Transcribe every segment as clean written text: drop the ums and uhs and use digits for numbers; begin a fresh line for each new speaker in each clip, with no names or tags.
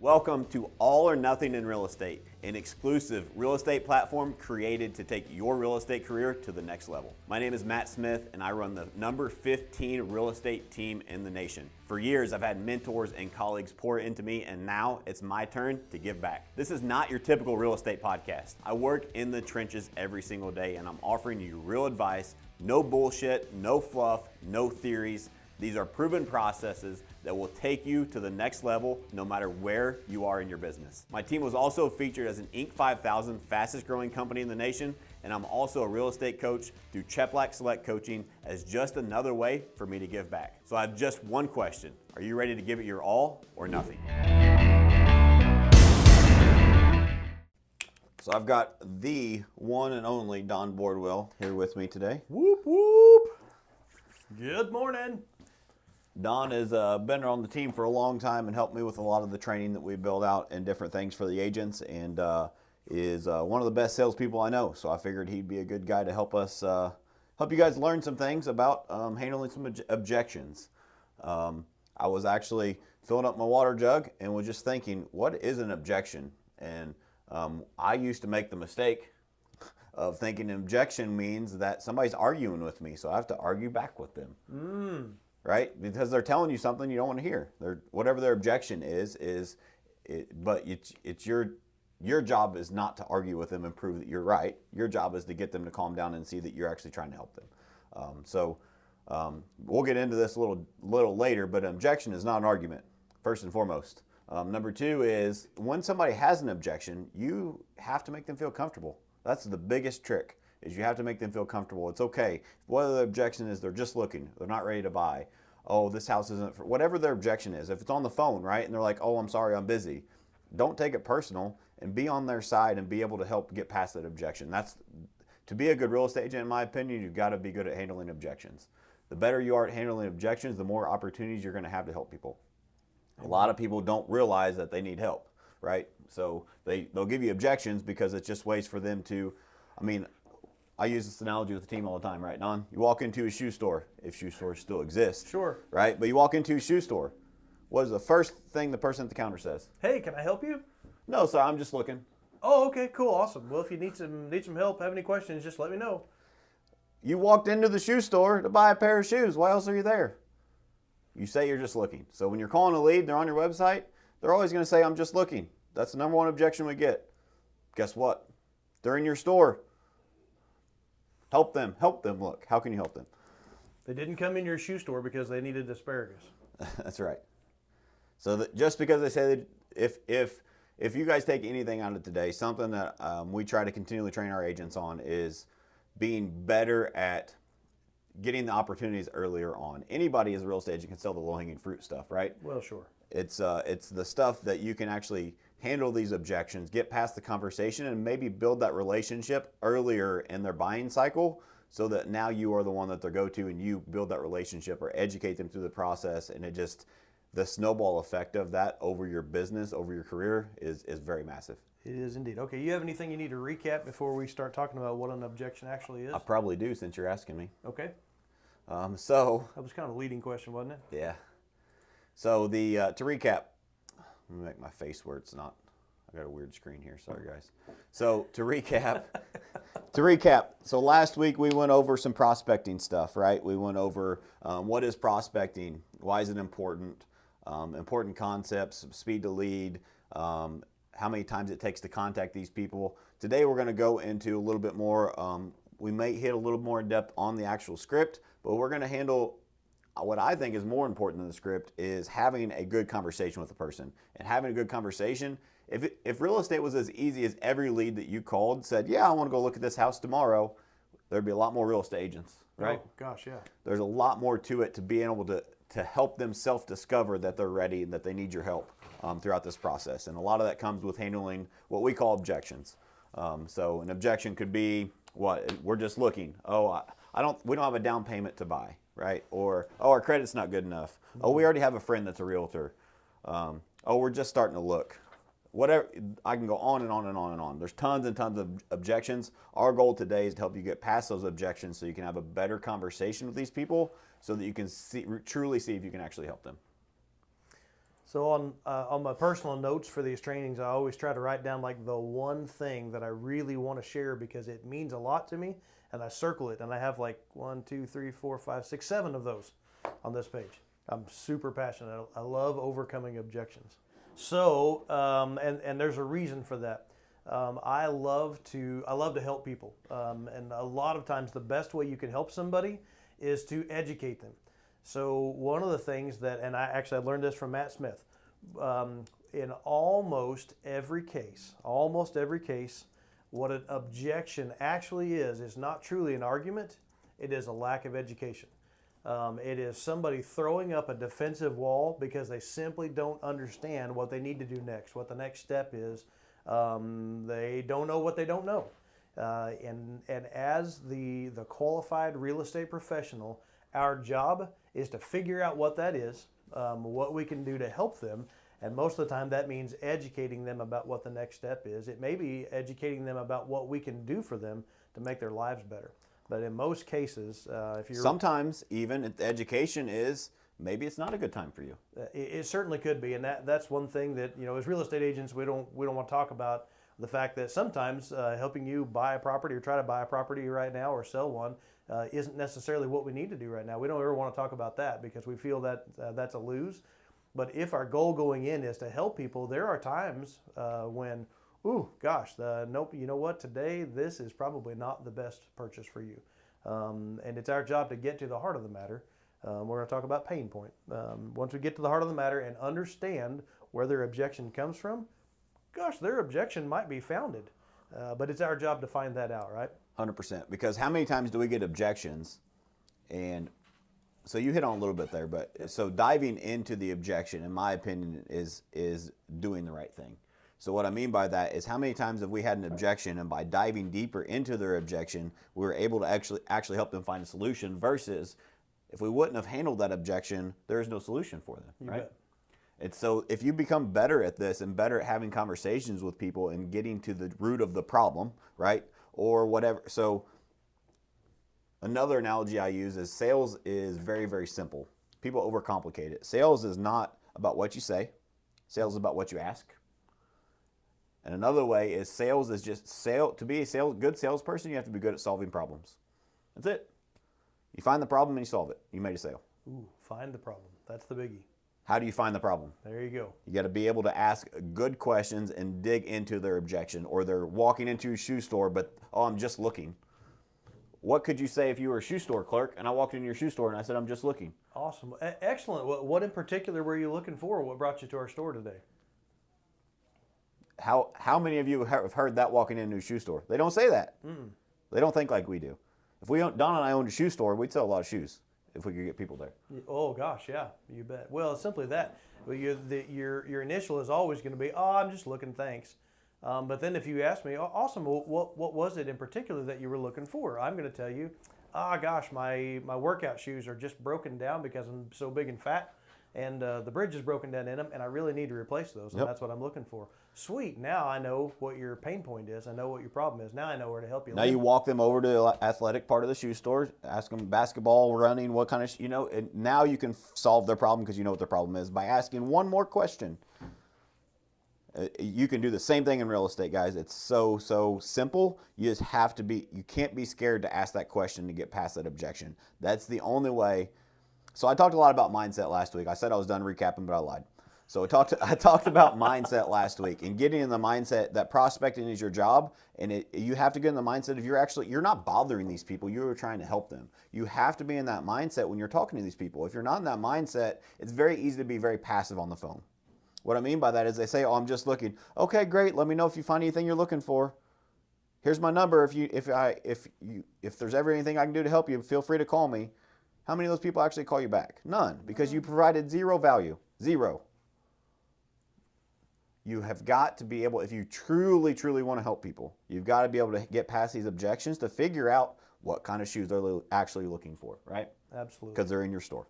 Welcome to All or Nothing in Real Estate, an exclusive real estate platform created to take your real estate career to the next level. My name is Matt Smith, and I run the number 15 real estate team in the nation. For years, I've had mentors and colleagues pour into me, and now it's my turn to give back. This is not your typical real estate podcast. I work in the trenches every single day, and I'm offering you real advice, no bullshit, no fluff, no theories. These are proven processes that will take you to the next level no matter where you are in your business. My team was also featured as an Inc. 5000 fastest growing company in the nation, and I'm also a real estate coach through Cheplack Select Coaching as just another way for me to give back. So I have just one question. Are you ready to give it your all or nothing? So I've got the one and only Don Bordwell here with me today.
Whoop, whoop. Good morning.
Don has been on the team for a long time and helped me with a lot of the training that we build out and different things for the agents, and is one of the best salespeople I know. So I figured he'd be a good guy to help us, help you guys learn some things about handling some objections. I was actually filling up my water jug and was just thinking, what is an objection? And I used to make the mistake of thinking an objection means that somebody's arguing with me, so I have to argue back with them. Right? Because they're telling you something you don't want to hear. Whatever their objection is but it's your job is not to argue with them and prove that you're right. Your job is to get them to calm down and see that you're actually trying to help them. We'll get into this a little later, but an objection is not an argument, first and foremost. Number two is when somebody has an objection, you have to make them feel comfortable. That's the biggest trick. Is you have to make them feel comfortable. It's okay. Whether the objection is they're just looking, they're not ready to buy. Oh, this house isn't for whatever their objection is. If it's on the phone, right, and they're like, oh, I'm sorry, I'm busy. Don't take it personal and be on their side and be able to help get past that objection. To be a good real estate agent, in my opinion, you've got to be good at handling objections. The better you are at handling objections, the more opportunities you're going to have to help people. A lot of people don't realize that they need help, right? So they'll give you objections because it's just ways for them to, I use this analogy with the team all the time, right, Don? You walk into a shoe store, if shoe stores still exist.
Sure.
Right? But you walk into a shoe store. What is the first thing the person at the counter says?
Hey, can I help you?
No, sir, I'm just looking.
Oh, okay, cool, awesome. Well, if you need some help, have any questions, just let me know.
You walked into the shoe store to buy a pair of shoes. Why else are you there? You say you're just looking. So when you're calling a lead, they're on your website, they're always going to say, I'm just looking. That's the number one objection we get. Guess what? They're in your store. Help them look. How can you help them?
They didn't come in your shoe store because they needed asparagus.
That's right. So just because they say that if you guys take anything out of today, something that we try to continually train our agents on is being better at getting the opportunities earlier on. Anybody as a real estate agent can sell the low-hanging fruit stuff, right?
Well, sure.
It's the stuff that you can actually handle these objections, get past the conversation, and maybe build that relationship earlier in their buying cycle so that now you are the one that they go to and you build that relationship or educate them through the process, and the snowball effect of that over your business, over your career is very massive.
It is indeed. Okay, you have anything you need to recap before we start talking about what an objection actually is?
I probably do, since you're asking me.
Okay.
That was
kind of a leading question, wasn't it?
Yeah. So to recap, let me make my face where it's not. I got a weird screen here. Sorry, guys. So to recap, so last week we went over some prospecting stuff, right? We went over what is prospecting, why is it important, important concepts, speed to lead, how many times it takes to contact these people. Today we're going to go into a little bit more. We may hit a little more in depth on the actual script, but we're going to handle what I think is more important than the script is having a good conversation with the person. And having a good conversation, if real estate was as easy as every lead that you called said, yeah, I want to go look at this house tomorrow, there'd be a lot more real estate agents, right?
Oh, gosh, yeah.
There's a lot more to it to be able to help them self-discover that they're ready and that they need your help throughout this process. And a lot of that comes with handling what we call objections. So an objection could be, what? We're just looking. Oh, we don't have a down payment to buy. Right? Or, oh, our credit's not good enough. Oh, we already have a friend that's a realtor. Oh, we're just starting to look. Whatever, I can go on and on and on and on. There's tons and tons of objections. Our goal today is to help you get past those objections so you can have a better conversation with these people so that you can truly see if you can actually help them.
So on my personal notes for these trainings, I always try to write down like the one thing that I really want to share because it means a lot to me, and I circle it, and I have like 1, 2, 3, 4, 5, 6, 7 of those on this page. I'm super passionate. I love overcoming objections. So and there's a reason for that. I love to help people, and a lot of times the best way you can help somebody is to educate them. So one of the things that, and I learned this from Matt Smith, in almost every case, what an objection actually is not truly an argument. It is a lack of education. It is somebody throwing up a defensive wall because they simply don't understand what they need to do next, what the next step is. They don't know what they don't know. And as the qualified real estate professional, our job is to figure out what that is, what we can do to help them, and most of the time that means educating them about what the next step is. It may be educating them about what we can do for them to make their lives better. But in most cases, if you're...
Sometimes even if the education is, maybe it's not a good time for you.
It certainly could be, and that's one thing that, as real estate agents, we don't want to talk about the fact that sometimes helping you buy a property or try to buy a property right now or sell one isn't necessarily what we need to do right now. We don't ever want to talk about that because we feel that that's a lose. But if our goal going in is to help people, there are times when, ooh, gosh, nope, you know what, today this is probably not the best purchase for you. And it's our job to get to the heart of the matter. We're going to talk about pain point. Once we get to the heart of the matter and understand where their objection comes from, gosh, their objection might be founded. But it's our job to find that out, right?
100%. Because how many times do we get objections? And so you hit on a little bit there, but so diving into the objection, in my opinion, is doing the right thing. So what I mean by that is how many times have we had an objection, and by diving deeper into their objection, we were able to actually help them find a solution, versus if we wouldn't have handled that objection, there is no solution for them,
You
right?
bet.
And so if you become better at this and better at having conversations with people and getting to the root of the problem, right, or whatever. So another analogy I use is sales is very, very simple. People overcomplicate it. Sales is not about what you say. Sales is about what you ask. And another way is sales is just to be a good salesperson, you have to be good at solving problems. That's it. You find the problem and you solve it. You made a sale.
Ooh, find the problem. That's the biggie.
How do you find the problem?
There you go.
You got to be able to ask good questions and dig into their objection. Or they're walking into a shoe store, but, I'm just looking. What could you say if you were a shoe store clerk and I walked into your shoe store and I said, I'm just looking?
Awesome. Excellent. What in particular were you looking for? What brought you to our store today?
How many of you have heard that walking into a shoe store? They don't say that. They don't think like we do. If Don and I owned a shoe store, we'd sell a lot of shoes if we could get people there.
Oh gosh, yeah, you bet. Well, it's simply that. Well, your initial is always going to be, I'm just looking, thanks. But then if you ask me, awesome, what was it in particular that you were looking for? I'm going to tell you, gosh, my workout shoes are just broken down because I'm so big and fat, and the bridge is broken down in them, and I really need to replace those, and that's what I'm looking for. Sweet, now I know what your pain point is. I know what your problem is. Now I know where to help you.
Now you walk them over to the athletic part of the shoe store, ask them basketball, running, what kind of, and now you can solve their problem because you know what their problem is by asking one more question. You can do the same thing in real estate, guys. It's so simple. You just have to you can't be scared to ask that question to get past that objection. That's the only way. So I talked a lot about mindset last week. I said I was done recapping, but I lied. So I talked about mindset last week, and getting in the mindset that prospecting is your job, and you have to get in the mindset of you're not bothering these people, you're trying to help them. You have to be in that mindset when you're talking to these people. If you're not in that mindset, it's very easy to be very passive on the phone. What I mean by that is they say, I'm just looking. Okay, great. Let me know if you find anything you're looking for. Here's my number. If there's ever anything I can do to help you, feel free to call me. How many of those people actually call you back? None, because you provided zero value. Zero. You have got to be able, if you truly, truly want to help people, you've got to be able to get past these objections to figure out what kind of shoes they're actually looking for, right?
Absolutely.
Because they're in your store.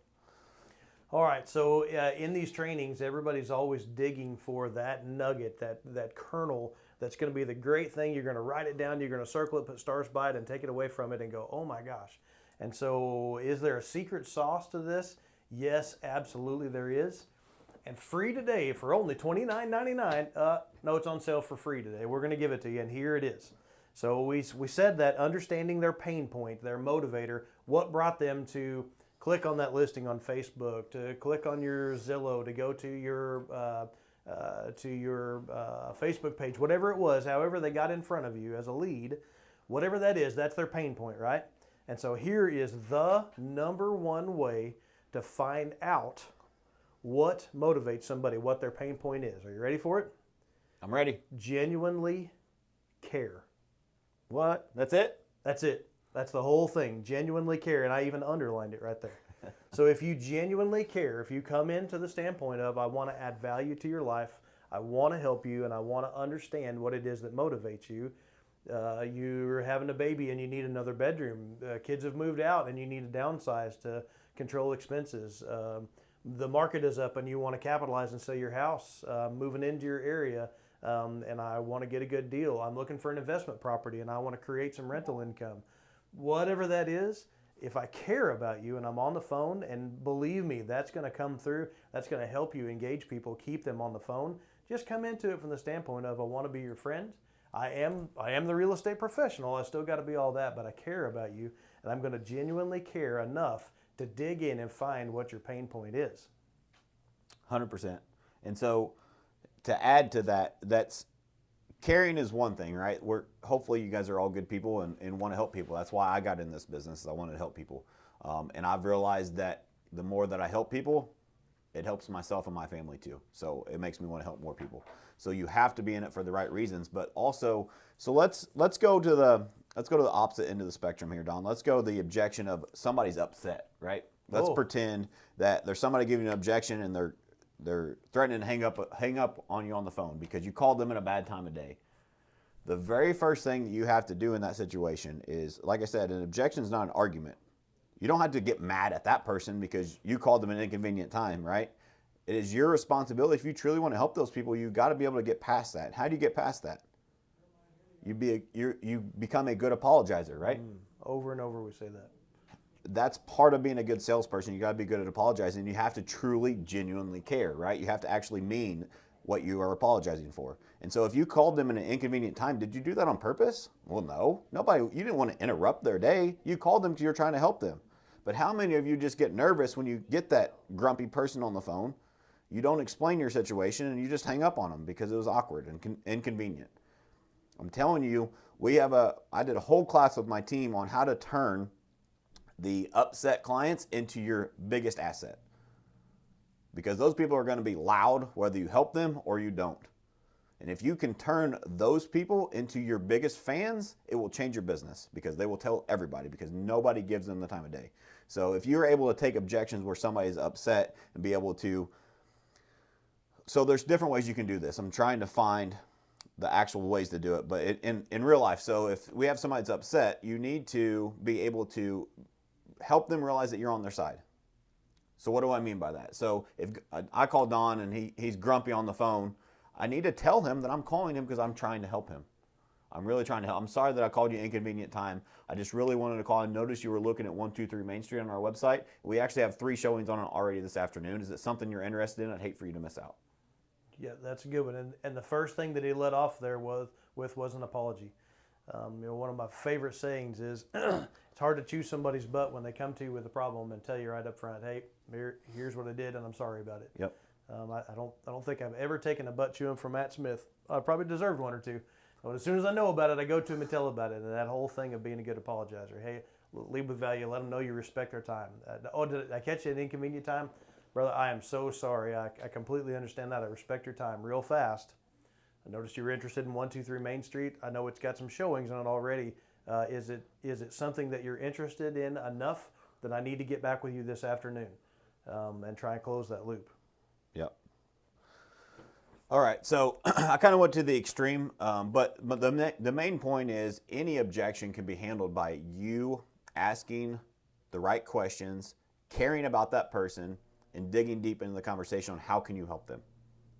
All right, so in these trainings, everybody's always digging for that nugget, that kernel that's going to be the great thing. You're going to write it down, you're going to circle it, put stars by it, and take it away from it and go, oh my gosh. And so is there a secret sauce to this? Yes, absolutely there is. and free today for only $29.99. No, it's on sale for free today. We're going to give it to you, and here it is. So we said that understanding their pain point, their motivator, what brought them to click on that listing on Facebook, to click on your Zillow, to go to your Facebook page, whatever it was, however they got in front of you as a lead, whatever that is, that's their pain point, right? And so here is the number one way to find out what motivates somebody, what their pain point is. Are you ready for it?
I'm ready.
Genuinely care.
What? That's it?
That's it. That's the whole thing. Genuinely care. And I even underlined it right there. So if you genuinely care, if you come into the standpoint of, I want to add value to your life, I want to help you, and I want to understand what it is that motivates you. You're having a baby and you need another bedroom. Kids have moved out and you need to downsize to control expenses. The market is up and you want to capitalize and sell your house, moving into your area, and I want to get a good deal. I'm looking for an investment property and I want to create some rental income. Whatever that is, if I care about you and I'm on the phone, and believe me, that's going to come through, that's going to help you engage people, keep them on the phone. Just come into it from the standpoint of, I want to be your friend. I am the real estate professional. I still got to be all that, but I care about you, and I'm going to genuinely care enough to dig in and find what your pain point is.
100%. And so to add to that, that's caring is one thing, right? Hopefully you guys are all good people and want to help people. That's why I got in this business. I wanted to help people. And I've realized that the more that I help people, it helps myself and my family too. So it makes me want to help more people. So you have to be in it for the right reasons, but also, so let's go to the opposite end of the spectrum here, Don. Let's go to the objection of somebody's upset, right? Let's pretend that there's somebody giving an objection and they're threatening to hang up on you on the phone because you called them at a bad time of day. The very first thing that you have to do in that situation is, like I said, an objection is not an argument. You don't have to get mad at that person because you called them at an inconvenient time, right? It is your responsibility. If you truly want to help those people, you got to be able to get past that. How do you get past that? You become a good apologizer, right?
Over and over we say that.
That's part of being a good salesperson. You got to be good at apologizing. You have to truly, genuinely care, right? You have to actually mean what you are apologizing for. And so if you called them in an inconvenient time, did you do that on purpose? Well, no. You didn't want to interrupt their day. You called them because you're trying to help them. But how many of you just get nervous when you get that grumpy person on the phone? You don't explain your situation and you just hang up on them because it was awkward and inconvenient. I'm telling you, I did a whole class with my team on how to turn the upset clients into your biggest asset. Because those people are going to be loud whether you help them or you don't. And if you can turn those people into your biggest fans, it will change your business because they will tell everybody because nobody gives them the time of day. So if you're able to take objections where somebody's upset and be able to, so there's different ways you can do this. I'm trying to find the actual ways to do it, but in real life. So if we have somebody that's upset, you need to be able to help them realize that you're on their side. So what do I mean by that? So if I call Don and he's grumpy on the phone, I need to tell him that I'm calling him because I'm trying to help him. I'm really trying to help. I'm sorry that I called you inconvenient time. I just really wanted to call and notice you were looking at 123 Main Street on our website. We actually have 3 showings on it already this afternoon. Is it something you're interested in? I'd hate for you to miss out.
Yeah, that's a good one. And the first thing that he let off there was an apology. One of my favorite sayings is, it's hard to chew somebody's butt when they come to you with a problem and tell you right up front, hey, here's what I did and I'm sorry about it.
Yep.
I don't think I've ever taken a butt chewing from Matt Smith. I probably deserved one or two. But as soon as I know about it, I go to him and tell about it. And that whole thing of being a good apologizer. Hey, lead with value. Let them know you respect their time. Did I catch you at an inconvenient time? Brother, I am so sorry. I completely understand that. I respect your time real fast. I noticed you were interested in 123 Main Street. I know it's got some showings on it already. Is it something that you're interested in enough that I need to get back with you this afternoon and try and close that loop?
Yep. All right, so I kind of went to the extreme, but the main point is any objection can be handled by you asking the right questions, caring about that person, and digging deep into the conversation on how can you help them,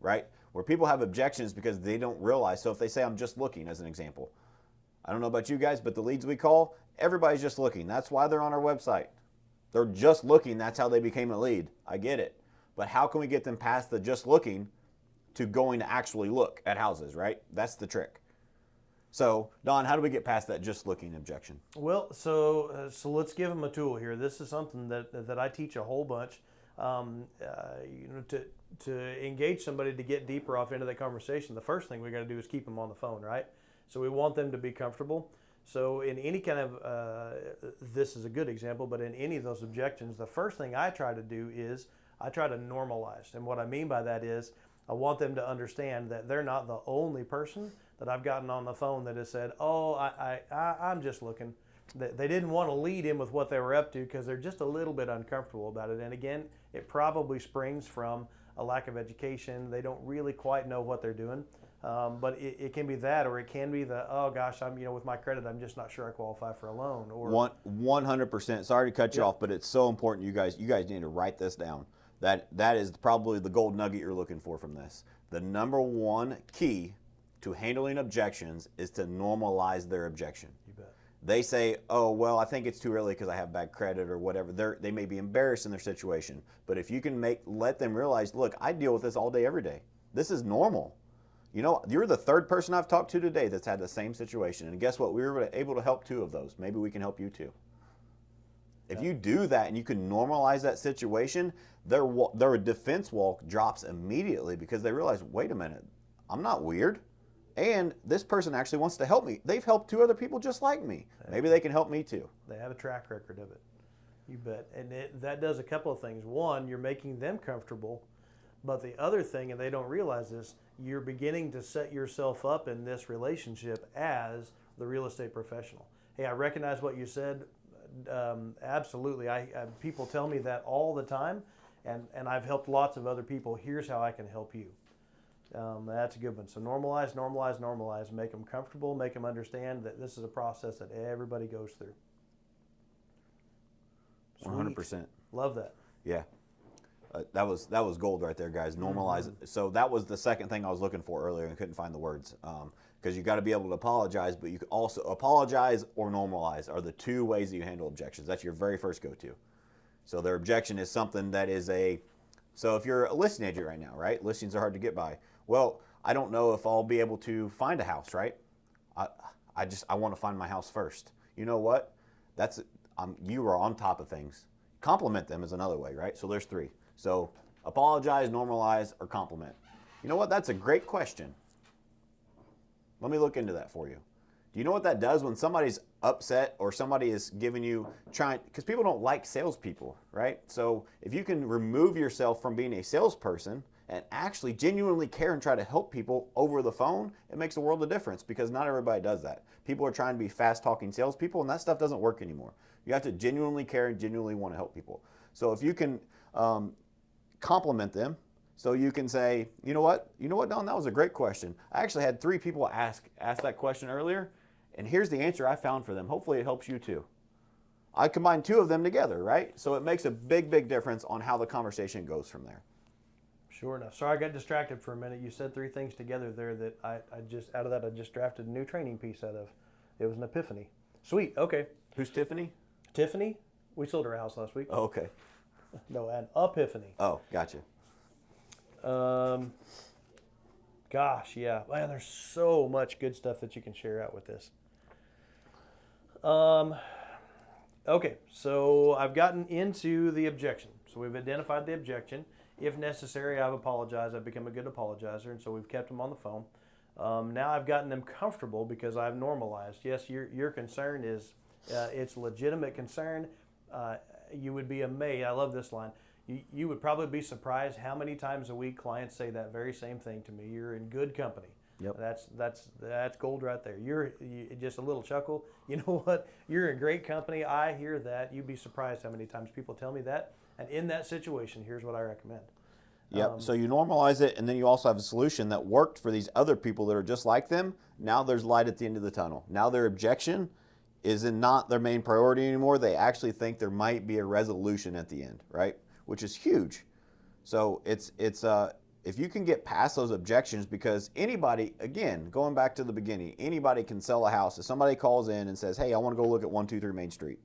right? Where people have objections because they don't realize. So if they say, I'm just looking, as an example. I don't know about you guys, but the leads we call, everybody's just looking. That's why they're on our website. They're just looking. That's how they became a lead. I get it. But how can we get them past the just looking to going to actually look at houses, right? That's the trick. So, Don, how do we get past that just looking objection?
Well, so let's give them a tool here. This is something that I teach a whole bunch. To engage somebody to get deeper off into that conversation, the first thing we got to do is keep them on the phone, right? So we want them to be comfortable. So in any kind of, this is a good example, but in any of those objections, the first thing I try to do is I try to normalize. And what I mean by that is I want them to understand that they're not the only person that I've gotten on the phone that has said, oh, I'm just looking. They didn't want to lead in with what they were up to because they're just a little bit uncomfortable about it. And again, it probably springs from a lack of education. They don't really quite know what they're doing. But it can be that, or it can be the, oh gosh, I'm, with my credit, I'm just not sure I qualify for a loan. Or
100%. Sorry to cut you off, but it's so important. You guys need to write this down. That is probably the gold nugget you're looking for from this. The number one key to handling objections is to normalize their objection.
You bet.
They say, oh, well, I think it's too early because I have bad credit or whatever. They may be embarrassed in their situation. But if you can let them realize, look, I deal with this all day, every day. This is normal. You're the third person I've talked to today that's had the same situation. And guess what? We were able to help 2 of those. Maybe we can help you too. If you do that and you can normalize that situation, their defense wall drops immediately because they realize, wait a minute, I'm not weird. And this person actually wants to help me. They've helped 2 other people just like me. Maybe they can help me too.
They have a track record of it. You bet. And that does a couple of things. One, you're making them comfortable. But the other thing, and they don't realize this, you're beginning to set yourself up in this relationship as the real estate professional. Hey, I recognize what you said. Absolutely. People tell me that all the time, and I've helped lots of other people. Here's how I can help you. That's a good one. So normalize, make them comfortable, make them understand that this is a process that everybody goes through. Sweet.
100%.
Love that.
Yeah. That was gold right there, guys. Normalize it. So that was the second thing I was looking for earlier and couldn't find the words. Because you got to be able to apologize, but you can also apologize or normalize are the 2 ways that you handle objections. That's your very first go-to. So their objection is something that is so if you're a listing agent right now, right? Listings are hard to get by. Well, I don't know if I'll be able to find a house, right? I want to find my house first. You know what? You are on top of things. Compliment them is another way, right? So there's 3. So apologize, normalize, or compliment. You know what? That's a great question. Let me look into that for you. Do you know what that does when somebody's upset or somebody is giving you because people don't like salespeople, right? So if you can remove yourself from being a salesperson and actually genuinely care and try to help people over the phone, it makes a world of difference because not everybody does that. People are trying to be fast-talking salespeople, and that stuff doesn't work anymore. You have to genuinely care and genuinely want to help people. So if you can compliment them, so you can say, you know what, Don, that was a great question. I actually had 3 people ask that question earlier, and here's the answer I found for them. Hopefully it helps you too. I combined 2 of them together, right? So it makes a big, big difference on how the conversation goes from there.
Sure enough. Sorry, I got distracted for a minute. You said 3 things together there that I just drafted a new training piece out of. It was an epiphany. Sweet. Okay.
Who's Tiffany?
Tiffany? We sold her house last week.
Oh, okay.
No, an epiphany.
Oh, gotcha.
Gosh, yeah. Man, there's so much good stuff that you can share out with this. Okay, so I've gotten into the objection. So we've identified the objection. If necessary, I've apologized. I've become a good apologizer, and so we've kept them on the phone. Now I've gotten them comfortable because I've normalized. Yes, your concern is, it's a legitimate concern. You would be amazed. I love this line. You would probably be surprised how many times a week clients say that very same thing to me. You're in good company.
Yep.
That's gold right there. You just a little chuckle. You know what? You're in great company. I hear that. You'd be surprised how many times people tell me that. And in that situation, here's what I recommend.
Yep. So you normalize it, and then you also have a solution that worked for these other people that are just like them. Now there's light at the end of the tunnel. Now their objection is not their main priority anymore. They actually think there might be a resolution at the end, right? Which is huge. So it's if you can get past those objections, because anybody, again, going back to the beginning, anybody can sell a house. If somebody calls in and says, hey, I want to go look at 123 Main Street.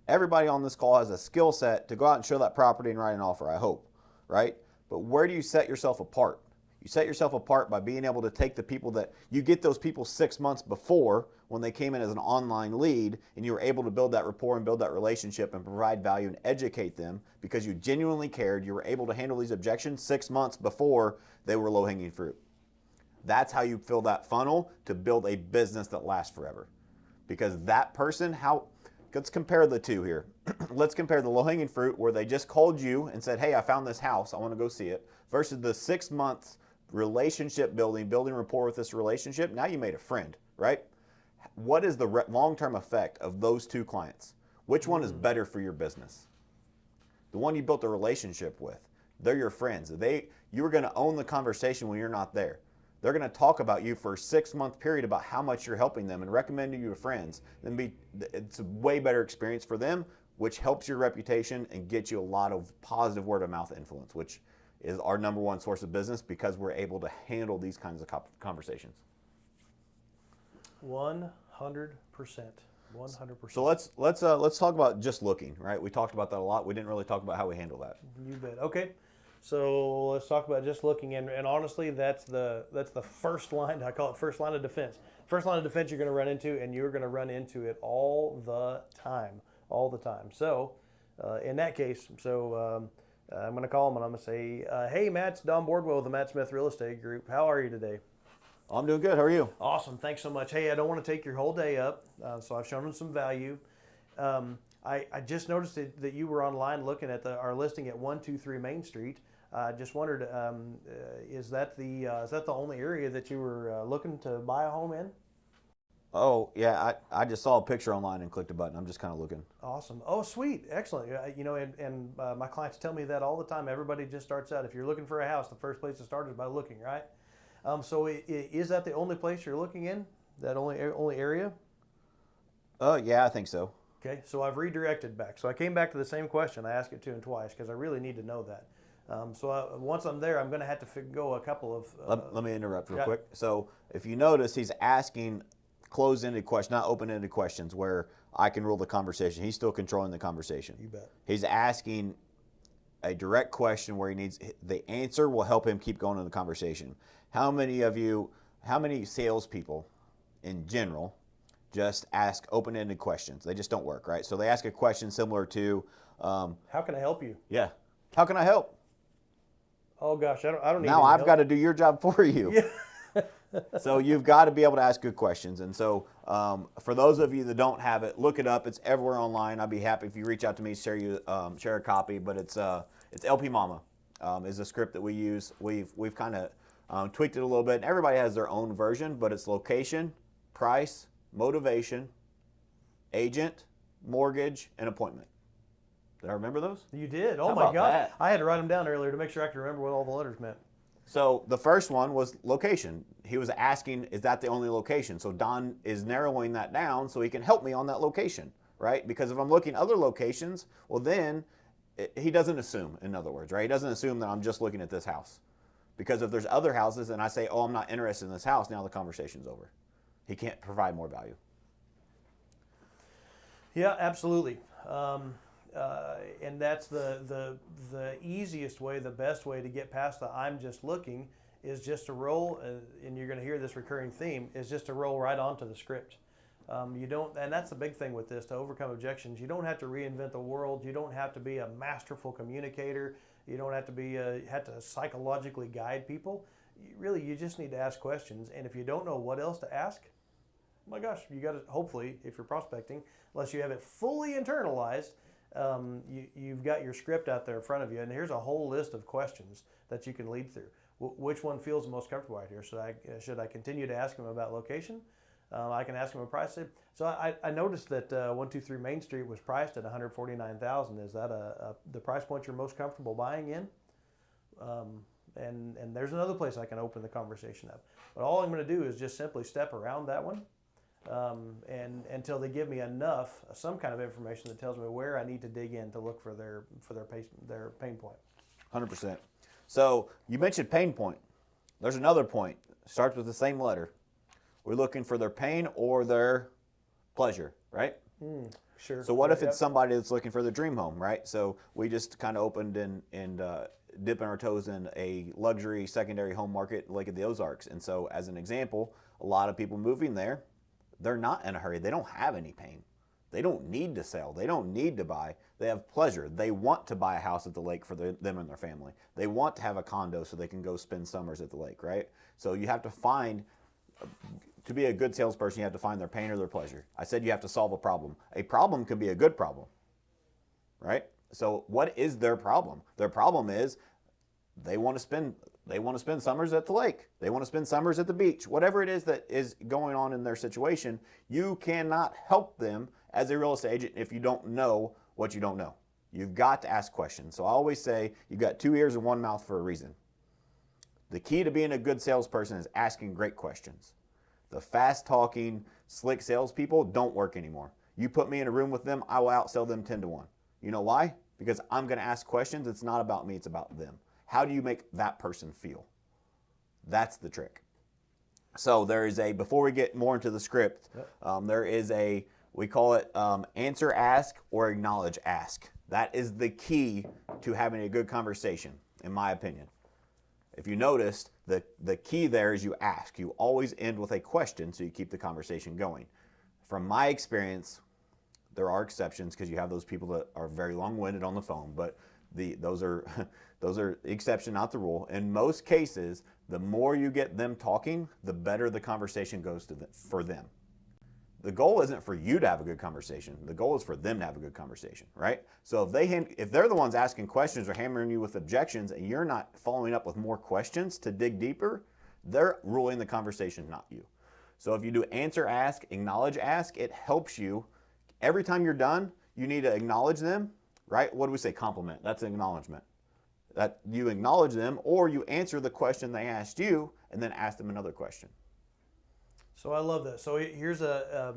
Everybody on this call has a skill set to go out and show that property and write an offer, I hope. right? But where do you set yourself apart? You set yourself apart by being able to take the people that you get those people 6 months before when they came in as an online lead, and you were able to build that rapport and build that relationship and provide value and educate them because you genuinely cared. You were able to handle these objections 6 months before they were low-hanging fruit. That's how you fill that funnel to build a business that lasts forever. Because that person, let's compare the two here. Let's compare the low-hanging fruit where they just called you and said, hey, I found this house, I want to go see it, versus the 6 months relationship building rapport with this relationship. Now you made a friend, right? What is the long-term effect of those two clients? Which one is better for your business? The one you built a relationship with. They're your friends. You are going to own the conversation when you're not there. They're going to talk about you for a 6-month period about how much you're helping them and recommending you to friends. It's a way better experience for them, which helps your reputation and gets you a lot of positive word of mouth influence, which is our number one source of business because we're able to handle these kinds of conversations.
100%. 100%.
So let's talk about just looking, right? We talked about that a lot. We didn't really talk about how we handle that.
You bet. Okay. So let's talk about just looking, and honestly, that's the first line. I call it first line of defense. First line of defense you're going to run into, and you're going to run into it all the time. So in that case, I'm going to call him and I'm going to say, hey, Matt, it's Don Boardwell with the Matt Smith Real Estate Group. How are you today?
I'm doing good. How are you?
Awesome. Thanks so much. Hey, I don't want to take your whole day up, so I've shown them some value. I just noticed that you were online looking at our listing at 123 Main Street. I just wondered, is that the only area that you were looking to buy a home in?
Oh, yeah. I just saw a picture online and clicked a button. I'm just kind of looking.
Awesome. Oh, sweet. Excellent. And my clients tell me that all the time. Everybody just starts out. If you're looking for a house, the first place to start is by looking, right? So is that the only place you're looking in? That only area?
Yeah, I think so.
Okay. So I've redirected back. So I came back to the same question. I asked it to him twice because I really need to know that. Once I'm there, I'm going to have to go a couple of...
Let me interrupt real quick. So if you notice, he's asking closed-ended questions, not open-ended questions where I can rule the conversation. He's still controlling the conversation.
You bet.
He's asking a direct question where the answer will help him keep going in the conversation. How many salespeople in general just ask open-ended questions? They just don't work, right? So they ask a question similar to...
how can I help you?
Yeah. How can I help?
Oh gosh, I don't need
now
any
I've
help.
got to do your job for you.
Yeah.
So you've got to be able to ask good questions. And so for those of you that don't have it, look it up. It's everywhere online. I'd be happy if you reach out to me, share a copy. But it's LP Mama is a script that we use. We've kind of tweaked it a little bit. And everybody has their own version, but it's location, price, motivation, agent, mortgage, and appointment. Did I remember those?
You did. Oh
How
my
about
God.
that?
I had to write them down earlier to make sure I could remember what all the letters meant.
So the first one was location. He was asking, is that the only location? So Don is narrowing that down so he can help me on that location, right? Because if I'm looking other locations, well then he doesn't assume, in other words, right? He doesn't assume that I'm just looking at this house. Because if there's other houses and I say, oh, I'm not interested in this house, now the conversation's over. He can't provide more value.
Yeah, absolutely. And that's the easiest way, the best way to get past the I'm just looking is just to roll, and you're going to hear this recurring theme, is just to roll right onto the script. You don't, and that's the big thing with this, to overcome objections. You don't have to reinvent the world. You don't have to be a masterful communicator. You don't have to have to psychologically guide people. You just need to ask questions. And if you don't know what else to ask, oh my gosh, you got to, hopefully, if you're prospecting, unless you have it fully internalized, you've got your script out there in front of you, and here's a whole list of questions that you can lead through. Which one feels the most comfortable right here? Should I continue to ask him about location? I can ask him a price. So I noticed that 123 Main Street was priced at $149,000. Is that the price point you're most comfortable buying in? And there's another place I can open the conversation up. But all I'm going to do is just simply step around that one. And until they give me some kind of information that tells me where I need to dig in to look for their pain point.
100%. So you mentioned pain point. There's another point. Starts with the same letter. We're looking for their pain or their pleasure, right?
Sure.
So what if it's somebody that's looking for their dream home, right? So we just kind of opened and dipping our toes in a luxury secondary home market like at the Ozarks. And so as an example, a lot of people moving there, they're not in a hurry. They don't have any pain. They don't need to sell. They don't need to buy. They have pleasure. They want to buy a house at the lake for them and their family. They want to have a condo so they can go spend summers at the lake, right? So you have to find, to be a good salesperson, you have to find their pain or their pleasure. I said you have to solve a problem. A problem can be a good problem, right? So what is their problem? Their problem is they want to spend summers at the lake. They want to spend summers at the beach. Whatever it is that is going on in their situation, you cannot help them as a real estate agent if you don't know what you don't know. You've got to ask questions. So I always say you've got 2 ears and 1 mouth for a reason. The key to being a good salesperson is asking great questions. The fast-talking, slick salespeople don't work anymore. You put me in a room with them, I will outsell them 10 to 1. You know why? Because I'm going to ask questions. It's not about me, it's about them. How do you make that person feel? That's the trick. So there is before we get more into the script, there is we call it answer ask or acknowledge ask. That is the key to having a good conversation, in my opinion. If you noticed, the key there is you ask. You always end with a question so you keep the conversation going. From my experience, there are exceptions because you have those people that are very long-winded on the phone, but those are the exception, not the rule. In most cases, the more you get them talking, the better the conversation goes for them. The goal isn't for you to have a good conversation. The goal is for them to have a good conversation, right? So if they're the ones asking questions or hammering you with objections and you're not following up with more questions to dig deeper, they're ruling the conversation, not you. So if you do answer, ask, acknowledge, ask, it helps you. Every time you're done, you need to acknowledge them, right? What do we say? Compliment. That's an acknowledgement. That you acknowledge them or you answer the question they asked you and then ask them another question.
So I love that. So here's a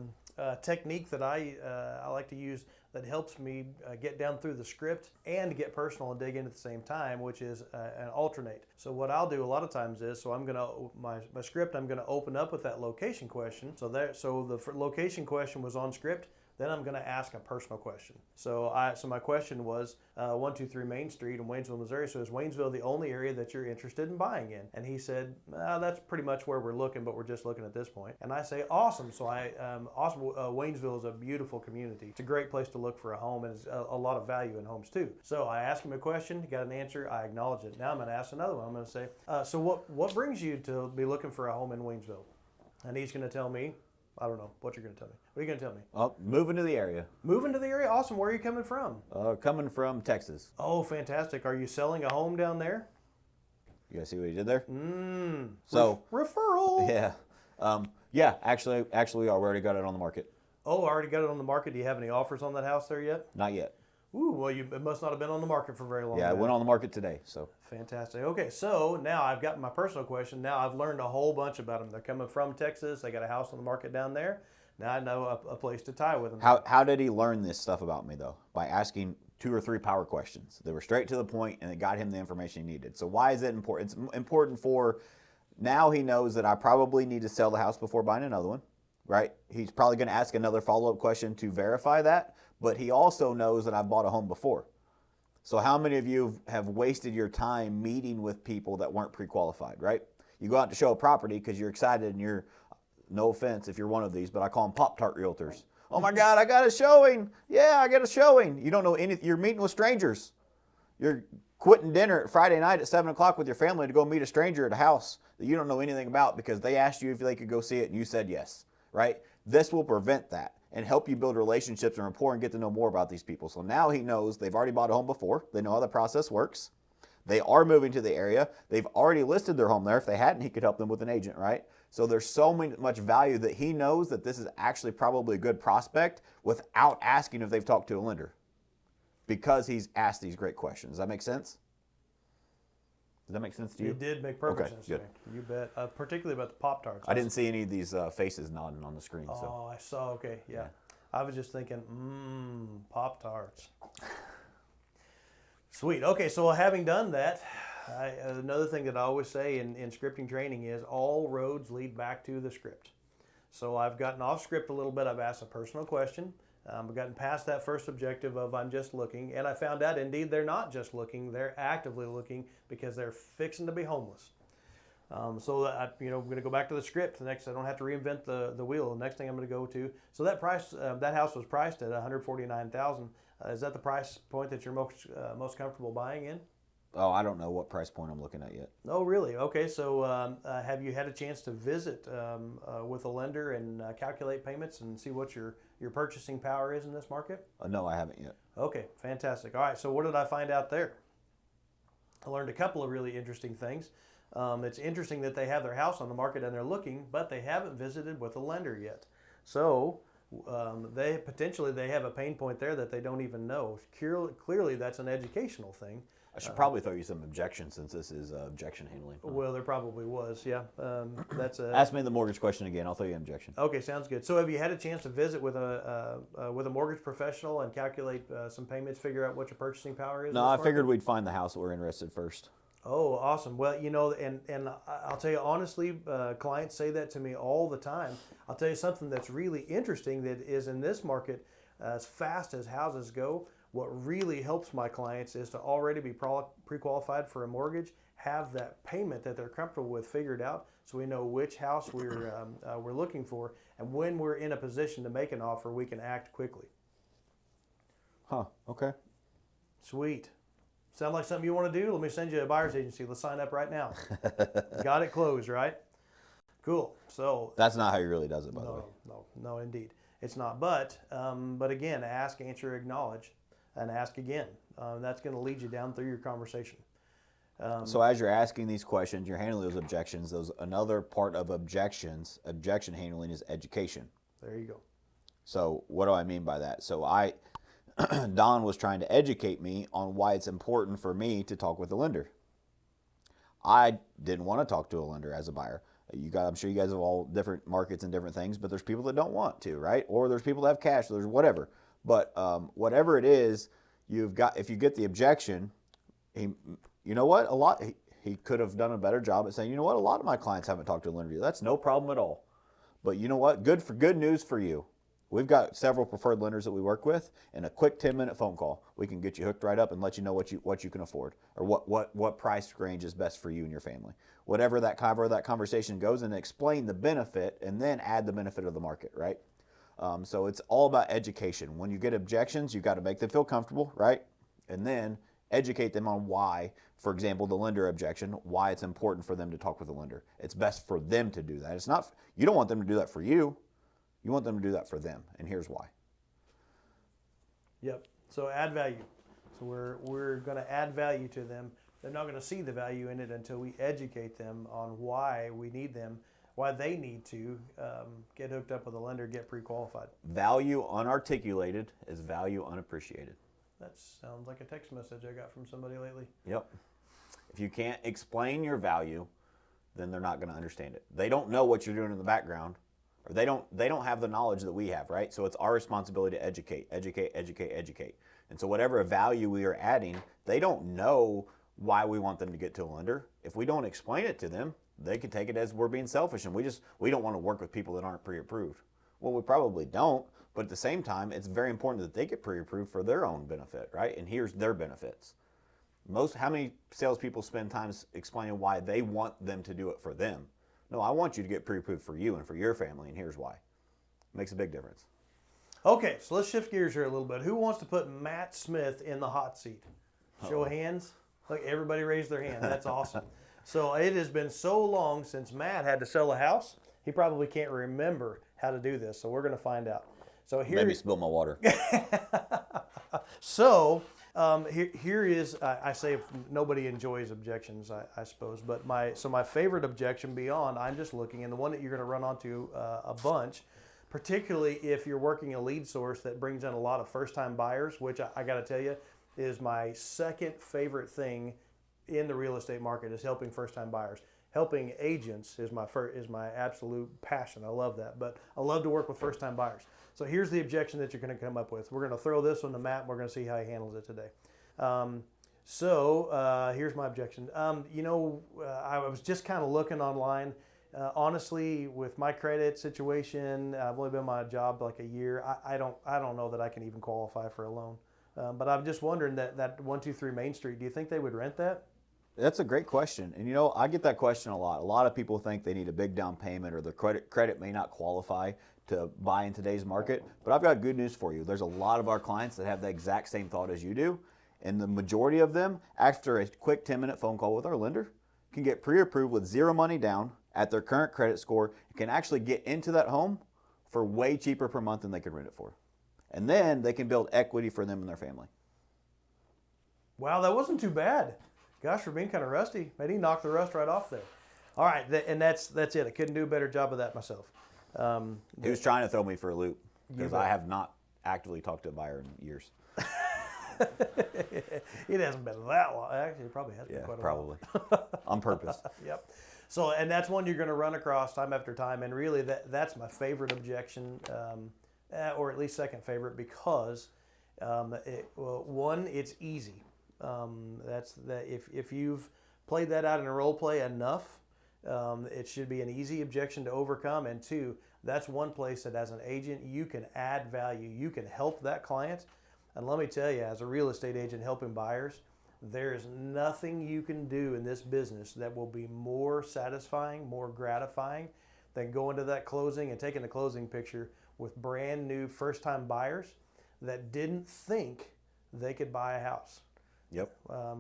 technique that I like to use that helps me get down through the script and get personal and dig in at the same time, which is an alternate. So what I'll do a lot of times is, so I'm gonna my script, I'm gonna open up with that location question. So the location question was on script. Then I'm going to ask a personal question. So my question was 123 Main Street in Waynesville, Missouri. So is Waynesville the only area that you're interested in buying in? And he said, that's pretty much where we're looking, but we're just looking at this point. And I say, awesome. So Waynesville is a beautiful community. It's a great place to look for a home, and there's a lot of value in homes too. So I asked him a question, got an answer, I acknowledge it. Now I'm going to ask another one. I'm going to say, so what brings you to be looking for a home in Waynesville? And he's going to tell me, I don't know what you're going to tell me. What are you going to tell me?
Oh, moving to the area.
Moving to the area? Awesome. Where are you coming from?
Coming from Texas.
Oh, fantastic. Are you selling a home down there?
You guys see what he did there?
So referral.
Yeah. Yeah, actually we already got it on the market.
Oh, already got it on the market. Do you have any offers on that house there yet?
Not yet.
Ooh, well, it must not have been on the market for very long.
Yeah, it went on the market today. So
fantastic. Okay, so now I've got my personal question. Now I've learned a whole bunch about them. They're coming from Texas. They got a house on the market down there. Now I know a place to tie with them.
How did he learn this stuff about me, though? By asking 2 or 3 power questions. They were straight to the point, and it got him the information he needed. So why is it important? It's important for now he knows that I probably need to sell the house before buying another one, right? He's probably going to ask another follow-up question to verify that, but he also knows that I've bought a home before. So how many of you have wasted your time meeting with people that weren't pre-qualified, right? You go out to show a property because you're excited and you're, no offense if you're one of these, but I call them Pop-Tart realtors. Oh my God, I got a showing. Yeah, I got a showing. You don't know anything. You're meeting with strangers. You're quitting dinner Friday night at 7 o'clock with your family to go meet a stranger at a house that you don't know anything about because they asked you if they could go see it and you said yes, right? This will prevent that and help you build relationships and rapport and get to know more about these people. So now he knows they've already bought a home before. They know how the process works. They are moving to the area. They've already listed their home there. If they hadn't, he could help them with an agent, right? So there's so much value that he knows that this is actually probably a good prospect without asking if they've talked to a lender because he's asked these great questions. Does that make sense? Does that make sense to you?
It did make perfect sense to me. You bet. Particularly about the Pop-Tarts.
I didn't see any of these faces nodding on the screen.
Oh,
so.
I saw. Okay, yeah. I was just thinking, Pop-Tarts. Sweet. Okay, so having done that, another thing that I always say in scripting training is all roads lead back to the script. So I've gotten off script a little bit. I've asked a personal question. I've gotten past that first objective of I'm just looking, and I found out indeed they're not just looking; they're actively looking because they're fixing to be homeless. So that I'm going to go back to the script. The next, I don't have to reinvent the wheel. The next thing I'm going to go to. So that price, that house was priced at $149,000. Is that the price point that you're most comfortable buying in?
Oh, I don't know what price point I'm looking at yet.
Oh, really? Okay. So have you had a chance to visit with a lender and calculate payments and see what your purchasing power is in this market?
No, I haven't yet.
Okay, fantastic. All right. So what did I find out there? I learned a couple of really interesting things. It's interesting that they have their house on the market and they're looking, but they haven't visited with a lender yet. So they have a pain point there that they don't even know. Clearly, that's an educational thing.
I should probably throw you some objections since this is objection handling.
Well, there probably was, yeah.
Ask me the mortgage question again. I'll throw you an objection.
Okay, sounds good. So have you had a chance to visit with a mortgage professional and calculate some payments, figure out what your purchasing power is?
No, I figured we'd find the house that we're interested first.
Oh, awesome. Well, and I'll tell you honestly, clients say that to me all the time. I'll tell you something that's really interesting that is in this market, as fast as houses go, what really helps my clients is to already be pre-qualified for a mortgage, have that payment that they're comfortable with figured out so we know which house we're looking for, and when we're in a position to make an offer, we can act quickly.
Huh, okay.
Sweet. Sound like something you want to do? Let me send you a buyer's agency. Let's sign up right now. Got it closed, right? Cool. So
that's not how he really does it, by the way.
No, indeed, it's not. But again, ask, answer, acknowledge, and ask again. That's going to lead you down through your conversation.
So as you're asking these questions, you're handling those objections. Another part of objection handling is education.
There you go.
So what do I mean by that? So Don was trying to educate me on why it's important for me to talk with a lender. I didn't want to talk to a lender as a buyer. I'm sure you guys have all different markets and different things, but there's people that don't want to, right? Or there's people that have cash, there's whatever. But whatever it is, if you get the objection, you know what? He could have done a better job at saying, you know what? A lot of my clients haven't talked to a lender. That's no problem at all. But you know what? Good news for you. We've got several preferred lenders that we work with. In a quick 10-minute phone call, we can get you hooked right up and let you know what you can afford, or what price range is best for you and your family. Whatever that conversation goes, and explain the benefit, and then add the benefit of the market, right? So it's all about education. When you get objections, you've got to make them feel comfortable, right? And then educate them on why, for example, the lender objection, why it's important for them to talk with a lender. It's best for them to do that. It's not, you don't want them to do that for you. You want them to do that for them, and here's why.
Yep. So add value. So we're going to add value to them. They're not going to see the value in it until we educate them on why we need them, why they need to get hooked up with a lender, get pre-qualified.
Value unarticulated is value unappreciated.
That sounds like a text message I got from somebody lately.
Yep. If you can't explain your value, then they're not going to understand it. They don't know what you're doing in the background. Or they don't have the knowledge that we have, right? So it's our responsibility to educate. And so whatever value we are adding, they don't know why we want them to get to a lender. If we don't explain it to them, they could take it as we're being selfish and we don't want to work with people that aren't pre-approved. Well, we probably don't, but at the same time, it's very important that they get pre-approved for their own benefit, right? And here's their benefits. How many salespeople spend time explaining why they want them to do it for them? No, I want you to get pre-approved for you and for your family, and here's why. It makes a big difference.
Okay, so let's shift gears here a little bit. Who wants to put Matt Smith in the hot seat? Show of hands. Look, everybody raised their hand. That's awesome. So it has been so long since Matt had to sell a house, he probably can't remember how to do this. So we're going to find out. So here,
maybe spill my water.
So here is, I say nobody enjoys objections, I suppose, but my favorite objection beyond, I'm just looking, and the one that you're going to run onto a bunch, particularly if you're working a lead source that brings in a lot of first-time buyers, which I got to tell you is my second favorite thing in the real estate market, is helping first-time buyers. Helping agents is my absolute passion. I love that, but I love to work with first-time buyers. So here's the objection that you're going to come up with. We're going to throw this on the map, and we're going to see how he handles it today. Here's my objection. I was just kind of looking online, Honestly, with my credit situation, I've only been on my job like a year. I don't know that I can even qualify for a loan. But I'm just wondering that 123 Main Street. Do you think they would rent that?
That's a great question. And I get that question a lot. A lot of people think they need a big down payment or their credit may not qualify to buy in today's market. But I've got good news for you. There's a lot of our clients that have the exact same thought as you do. And the majority of them, after a quick 10-minute phone call with our lender, can get pre-approved with zero money down at their current credit score and can actually get into that home for way cheaper per month than they could rent it for. And then they can build equity for them and their family.
Wow, that wasn't too bad. Gosh, for being kind of rusty. Maybe he knocked the rust right off there. All right, and that's it. I couldn't do a better job of that myself.
He was trying to throw me for a loop because I have not actively talked to a buyer in years.
It hasn't been that long. Actually, it probably has been quite a
probably.
while.
On purpose.
Yep. So, and that's one you're going to run across time after time. And really, that's my favorite objection, or at least second favorite, because one, it's easy. That's that if you've played that out in a role play enough, it should be an easy objection to overcome. And two, that's one place that as an agent you can add value. You can help that client. And let me tell you, as a real estate agent helping buyers, there is nothing you can do in this business that will be more satisfying, more gratifying than going to that closing and taking the closing picture with brand new first-time buyers that didn't think they could buy a house.
Yep.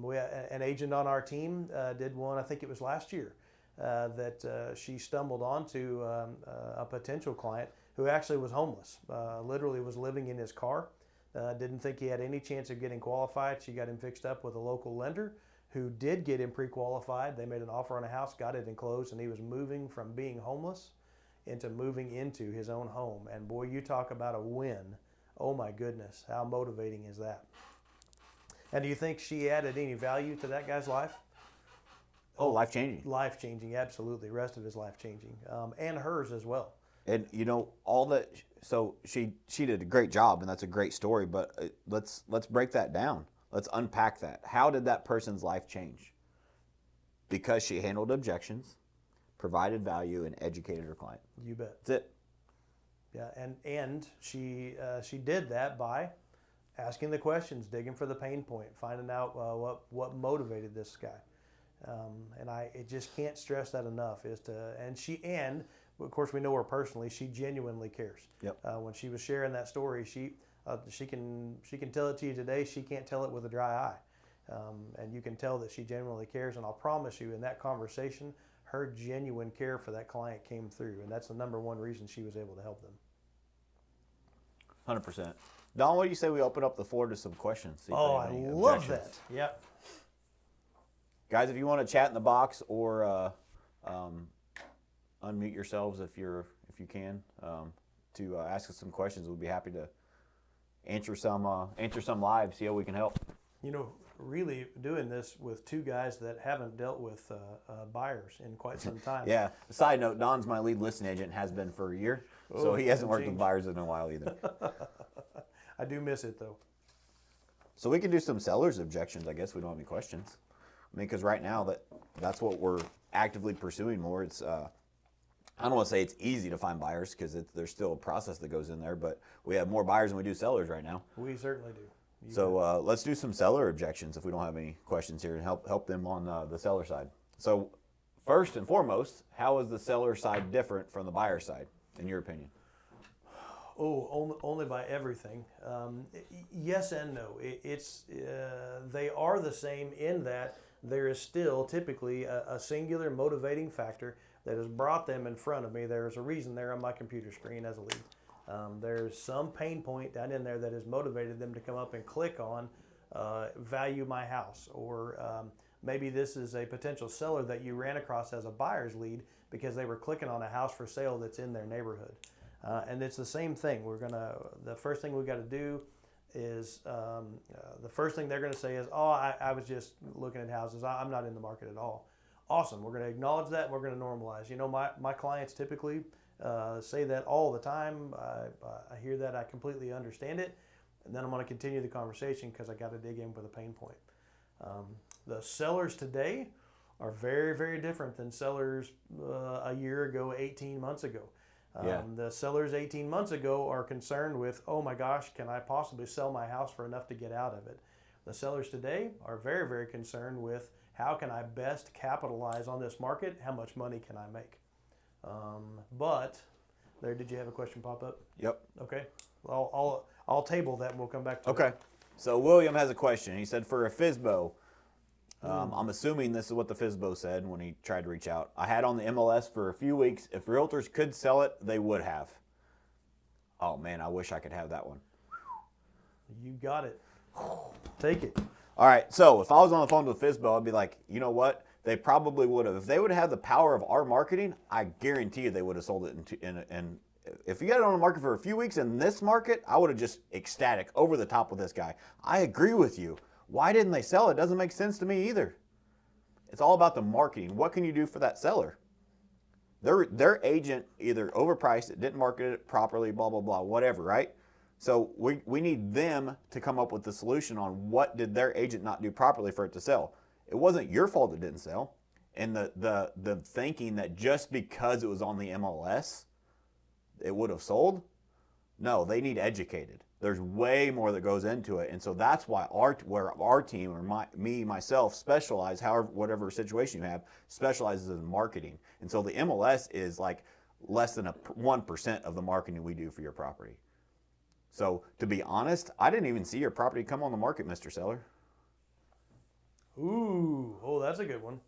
We had an agent on our team did one, I think it was last year, that she stumbled onto a potential client who actually was homeless, literally was living in his car. Didn't think he had any chance of getting qualified. She got him fixed up with a local lender who did get him pre-qualified. They made an offer on a house, got it enclosed, and he was moving from being homeless into moving into his own home. And boy, you talk about a win. Oh my goodness, how motivating is that? And do you think she added any value to that guy's life?
Oh, life-changing.
Life-changing, absolutely. The rest of his life-changing. And hers as well.
And all that. So she did a great job, and that's a great story. But let's break that down. Let's unpack that. How did that person's life change? Because she handled objections, provided value, and educated her client.
You bet.
That's it.
Yeah, and she did that by asking the questions, digging for the pain point, finding out what motivated this guy. And I just can't stress that enough. And of course we know her personally. She genuinely cares.
Yep.
When she was sharing that story, she can tell it to you today. She can't tell it with a dry eye, and you can tell that she genuinely cares. And I'll promise you, in that conversation, her genuine care for that client came through, and that's the number one reason she was able to help them.
100%. Don, what do you say we open up the floor to some questions?
I love that. Yep.
Guys, if you want to chat in the box or unmute yourselves if you can to ask us some questions, we'd be happy to answer some live, see how we can help.
Really doing this with two guys that haven't dealt with buyers in quite some time.
Yeah. Side note, Don's my lead listing agent, has been for a year, so he hasn't worked with buyers in a while either.
I do miss it though.
So we can do some seller's objections, I guess. We don't have any questions. I mean, because right now that's what we're actively pursuing more. It's I don't want to say it's easy to find buyers because there's still a process that goes in there, but we have more buyers than we do sellers right now.
We certainly do.
So let's do some seller objections if we don't have any questions here and help them on the seller side. So first and foremost, how is the seller side different from the buyer side, in your opinion?
Oh, only by everything. Yes and no. They are the same in that there is still typically a singular motivating factor that has brought them in front of me. There's a reason they're on my computer screen as a lead. There's some pain point down in there that has motivated them to come up and click on value my house, or maybe this is a potential seller that you ran across as a buyer's lead because they were clicking on a house for sale that's in their neighborhood. And it's the same thing. The first thing we've got to do is, the first thing they're going to say is, oh, I was just looking at houses. I'm not in the market at all. Awesome. We're going to acknowledge that, and we're going to normalize. My clients typically say that all the time. I hear that. I completely understand it. And then I'm going to continue the conversation because I got to dig in with a pain point. The sellers today are very, very different than sellers a year ago, 18 months ago. The sellers 18 months ago are concerned with, oh my gosh, can I possibly sell my house for enough to get out of it? The sellers today are very, very concerned with, how can I best capitalize on this market? How much money can I make? But there, did you have a question pop up?
Yep.
Okay. I'll table that and we'll come back to it.
Okay. So William has a question. He said, for a Fsbo, I'm assuming this is what the Fsbo said when he tried to reach out. I had on the MLS for a few weeks. If realtors could sell it, they would have. Oh man, I wish I could have that one.
You got it. Take it.
All right, so if I was on the phone with Fsbo, I'd be like, you know what? They probably would have. If they would have had the power of our marketing, I guarantee you they would have sold it in if you got it on the market for a few weeks in this market, I would have just ecstatic over the top with this guy. I agree with you. Why didn't they sell it? Doesn't make sense to me either. It's all about the marketing. What can you do for that seller? Their agent either overpriced it, didn't market it properly, blah, blah, blah, whatever, right? So we need them to come up with the solution on what did their agent not do properly for it to sell. It wasn't your fault it didn't sell. And the thinking that just because it was on the MLS, it would have sold. No, they need educated. There's way more that goes into it. And so that's why our team or myself specialize, however, whatever situation you have, specializes in marketing. And so the MLS is like less than 1% of the marketing we do for your property. So to be honest, I didn't even see your property come on the market, Mr. Seller.
Ooh, oh, that's a good one.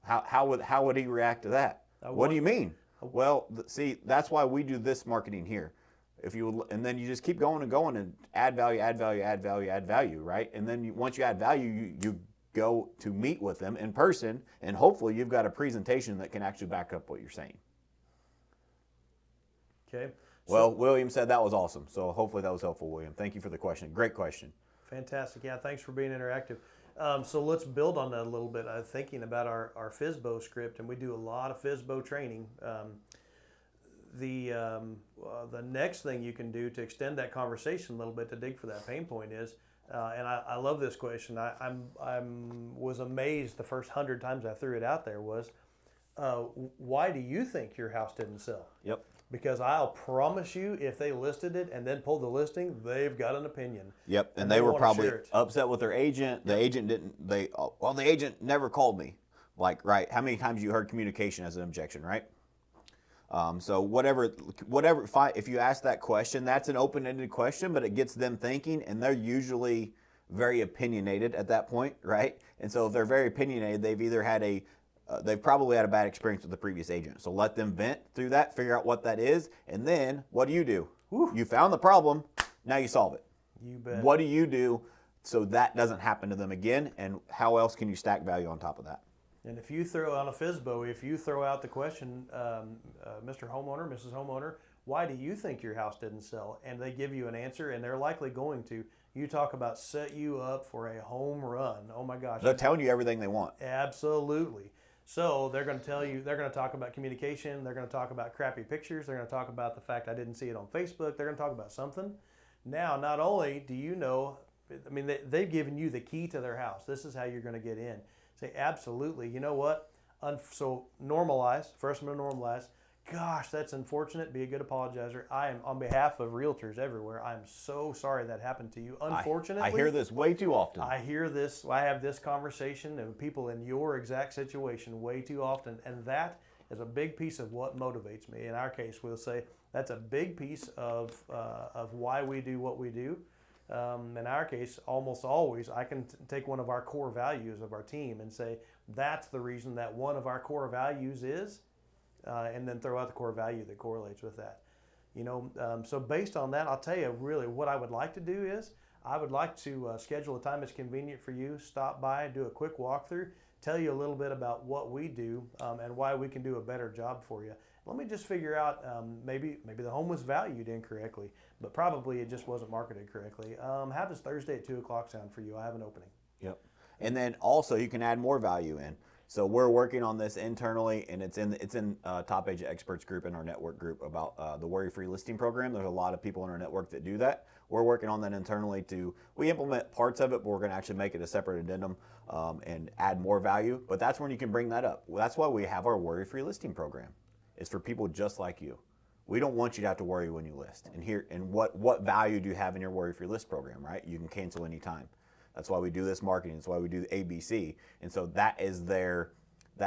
How would he react to that? What do you mean? Well, see, that's why we do this marketing here. And then you just keep going and add value, add value, add value, add value, right? And then once you add value, you go to meet with them in person, and hopefully you've got a presentation that can actually back up what you're saying.
Okay.
Well, William said that was awesome, so hopefully that was helpful, William. Thank you for the question. Great question.
Fantastic. Yeah, thanks for being interactive. So let's build on that a little bit. Thinking about our Fsbo script, and we do a lot of Fsbo training. The next thing you can do to extend that conversation a little bit to dig for that pain point is, and I love this question. I was amazed the first 100 times I threw it out there was, why do you think your house didn't sell?
Yep.
Because I'll promise you, if they listed it and then pulled the listing, they've got an opinion.
Yep, and they were probably upset with their agent. The agent didn't. The agent never called me. Like, right? How many times you heard communication as an objection, right? So whatever. If you ask that question, that's an open-ended question, but it gets them thinking, and they're usually very opinionated at that point, right? And so if they're very opinionated, they've probably had a bad experience with the previous agent. So let them vent through that, figure out what that is, and then what do? Whew. You found the problem, now you solve it.
You bet.
What do you do so that doesn't happen to them again, and how else can you stack value on top of that?
And if you throw on a Fsbo, if you throw out the question, Mr. Homeowner, Mrs. Homeowner, why do you think your house didn't sell? And they give you an answer, and they're likely going to. You talk about set you up for a home run. Oh my gosh.
They're telling you everything they want.
Absolutely. So they're going to tell you, they're going to talk about communication, they're going to talk about crappy pictures, they're going to talk about the fact I didn't see it on Facebook, they're going to talk about something. Now, not only do you know, I mean, they've given you the key to their house. This is how you're going to get in. Say, absolutely, you know what? So normalize, first I'm going to normalize. Gosh, that's unfortunate. Be a good apologizer. I am, on behalf of realtors everywhere, I'm so sorry that happened to you. Unfortunately,
I hear this way too often.
I have this conversation of people in your exact situation way too often, and that is a big piece of what motivates me. In our case, we'll say that's a big piece of why we do what we do. In our case, almost always, I can take one of our core values of our team and say, that's the reason that one of our core values is, and then throw out the core value that correlates with that. So based on that, I'll tell you really what I would like to do is, I would like to schedule a time that's convenient for you, stop by, do a quick walkthrough, tell you a little bit about what we do and why we can do a better job for you. Let me just figure out, maybe the home was valued incorrectly, but probably it just wasn't marketed correctly. How does Thursday at 2 o'clock sound for you? I have an opening.
Yep. And then also you can add more value in. So we're working on this internally, and it's in Top Agent Experts group in our network group about the worry-free listing program. There's a lot of people in our network that do that. We're working on that internally we implement parts of it, but we're going to actually make it a separate addendum and add more value. But that's when you can bring that up. Well, that's why we have our worry-free listing program. It's for people just like you. We don't want you to have to worry when you list. And what value do you have in your worry-free list program, right? You can cancel anytime. That's why we do this marketing. That's why we do the ABC. And so that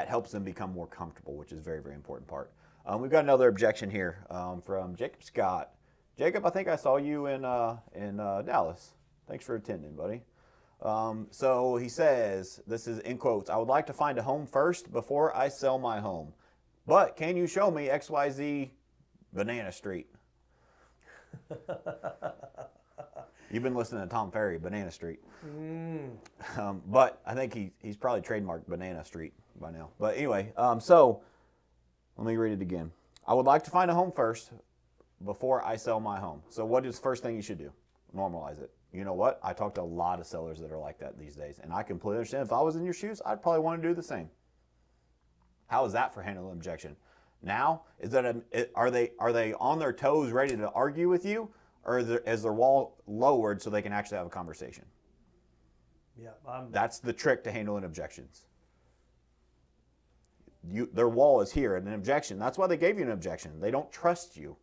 helps them become more comfortable, which is a very, very important part. We've got another objection here from Jacob Scott. Jacob, I think I saw you in Dallas. Thanks for attending, buddy. So he says, this is in quotes, I would like to find a home first before I sell my home. But can you show me XYZ Banana Street? You've been listening to Tom Ferry, Banana Street. But I think he's probably trademarked Banana Street by now. But anyway, so let me read it again. I would like to find a home first before I sell my home. So what is the first thing you should do? Normalize it. You know what? I talk to a lot of sellers that are like that these days, and I completely understand. If I was in your shoes, I'd probably want to do the same. How is that for handling objection? Now, are they on their toes ready to argue with you? Or is their wall lowered so they can actually have a conversation?
Yeah,
that's the trick to handling objections. Their wall is here, and an objection. That's why they gave you an objection. They don't trust you.